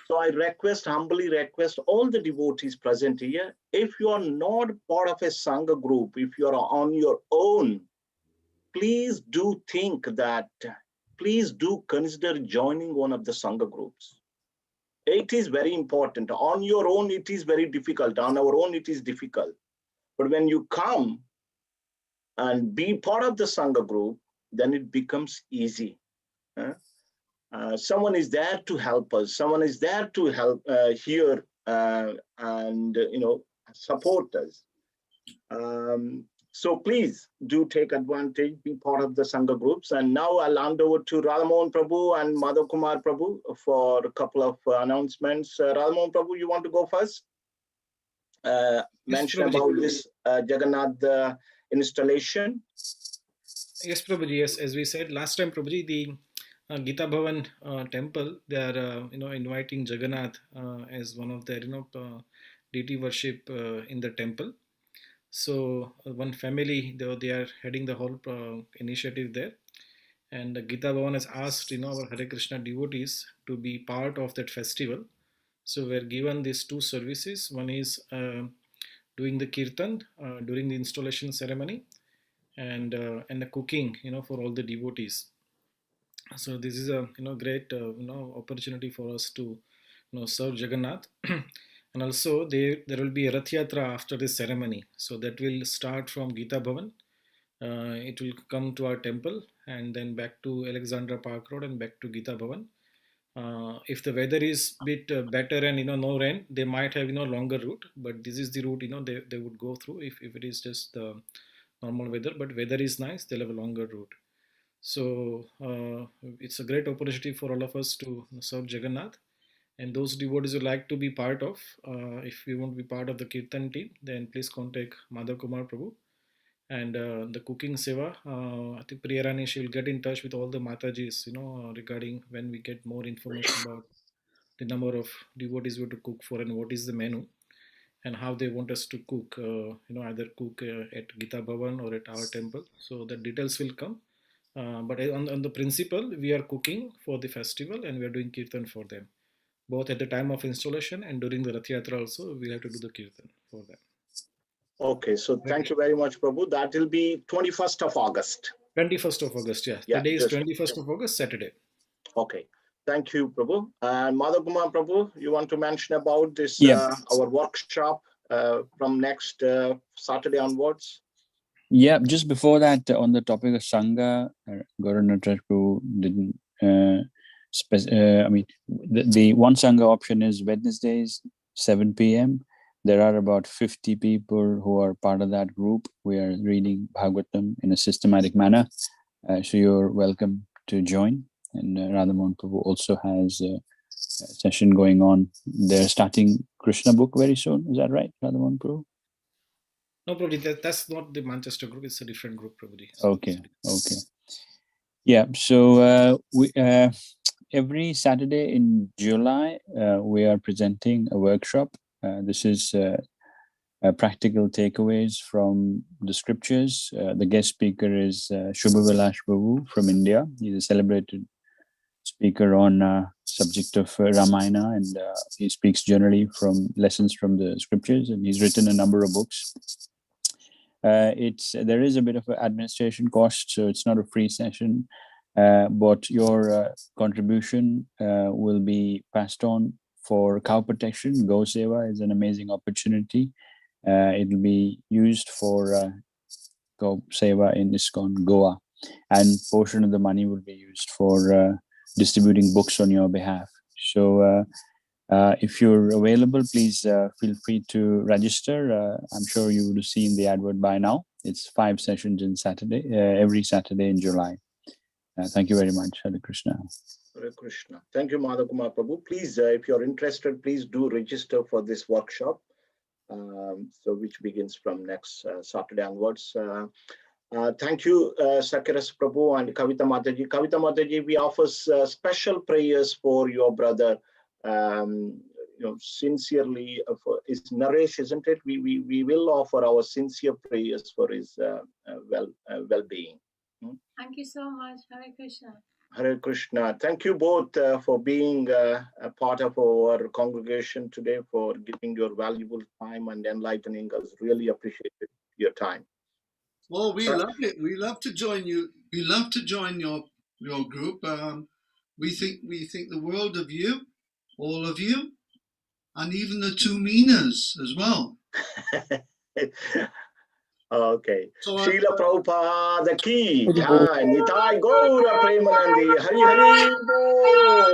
[SPEAKER 2] So I humbly request all the devotees present here, if you are not part of a Sangha group, if you are on your own, please do please do consider joining one of the Sangha groups. It is very important. On your own, it is very difficult. On our own, it is difficult. But when you come and be part of the Sangha group, then it becomes easy. Someone is there to help us. Someone is there to help and support us. So please do take advantage, be part of the Sangha groups. And now I'll hand over to Radhamohan Prabhu and Madhav Kumar Prabhu for a couple of announcements. Radhamohan Prabhu, you want to go first? Mention about this Jagannath installation.
[SPEAKER 14] Yes, Prabhuji. Yes, as we said last time, Prabhuji, the Gita Bhavan temple, they are inviting Jagannath as one of their deity worship in the temple. So one family, they are heading the whole initiative there, and Gita Bhavan has asked our Hare Krishna devotees to be part of that festival. So we're given these two services. One is doing the kirtan during the installation ceremony, and the cooking for all the devotees. So this is a great opportunity for us to serve Jagannath. And also there will be a Rath Yatra after this ceremony. So that will start from Gita Bhavan. It will come to our temple and then back to Alexandra Park Road and back to Gita Bhavan. If the weather is bit better and no rain, they might have longer route, but this is the route they would go through if it is just the normal weather. But weather is nice, they'll have a longer route. So it's a great opportunity for all of us to serve Jagannath. And those devotees who like to be part of, if you want to be part of the Kirtan team, then please contact Madhav Kumar Prabhu. And the cooking seva, I think Priyarani, she will get in touch with all the Matajis, regarding when we get more information about the number of devotees we have to cook for and what is the menu and how they want us to cook, either cook at Gita Bhavan or at our temple. So the details will come. But on the principle, we are cooking for the festival and we are doing kirtan for them. Both at the time of installation and during the Rath Yatra also, we have to do the kirtan for them.
[SPEAKER 2] Okay, so thank you very much, Prabhu. That will be 21st of August.
[SPEAKER 14] 21st of August, yeah. The day is 21st of August, Saturday.
[SPEAKER 2] Okay, thank you, Prabhu. And Madhav Kumar Prabhu, you want to mention about this, our workshop from next Saturday onwards?
[SPEAKER 12] Yeah, just before that, on the topic of Sangha, Gaura Nataraj Prabhu didn't, I mean, the one Sangha option is Wednesdays, 7 p.m. There are about 50 people who are part of that group. We are reading Bhagavatam in a systematic manner. So you're welcome to join. And Radhamohan Prabhu also has a session going on. They're starting Krishna book very soon. Is that right, Radhamohan Prabhu?
[SPEAKER 14] No, Prabhuji, that's not the Manchester group. It's a different group, Prabhuji.
[SPEAKER 12] Okay. Yeah, so we every Saturday in July, we are presenting a workshop. This is practical takeaways from the scriptures. The guest speaker is Shubha Vilash Prabhu from India. He's a celebrated speaker on subject of Ramayana, and he speaks generally from lessons from the scriptures, and he's written a number of books. There is a bit of an administration cost, so it's not a free session, but your contribution will be passed on for cow protection. Go Seva is an amazing opportunity. It will be used for Go Seva in ISKCON Goa, and portion of the money will be used for distributing books on your behalf. So if you're available, please feel free to register. I'm sure you would have seen the advert by now. It's 5 sessions in every Saturday in July. Thank you very much. Hare Krishna.
[SPEAKER 2] Hare Krishna. Thank you, Madhav Kumar Prabhu. Please, if you're interested, please do register for this workshop, which begins from next Saturday onwards. Thank you, Sakiras Prabhu and Kavita Mataji. Kavita Mataji, we offer special prayers for your brother. Sincerely, for his Naresh, isn't it? We will offer our sincere prayers for his well-being.
[SPEAKER 4] Thank you so much. Hare Krishna.
[SPEAKER 2] Hare Krishna. Thank you both for being a part of our congregation today, for giving your valuable time and enlightening us. Really appreciate your time.
[SPEAKER 1] Well, we love it. We love to join you. We love to join your group. We think the world of you, all of you, and even the two Meenas as well.
[SPEAKER 2] Okay. Srila Prabhupada ki jai. Nitai Gaura Premanandi. Hari Hari Bol.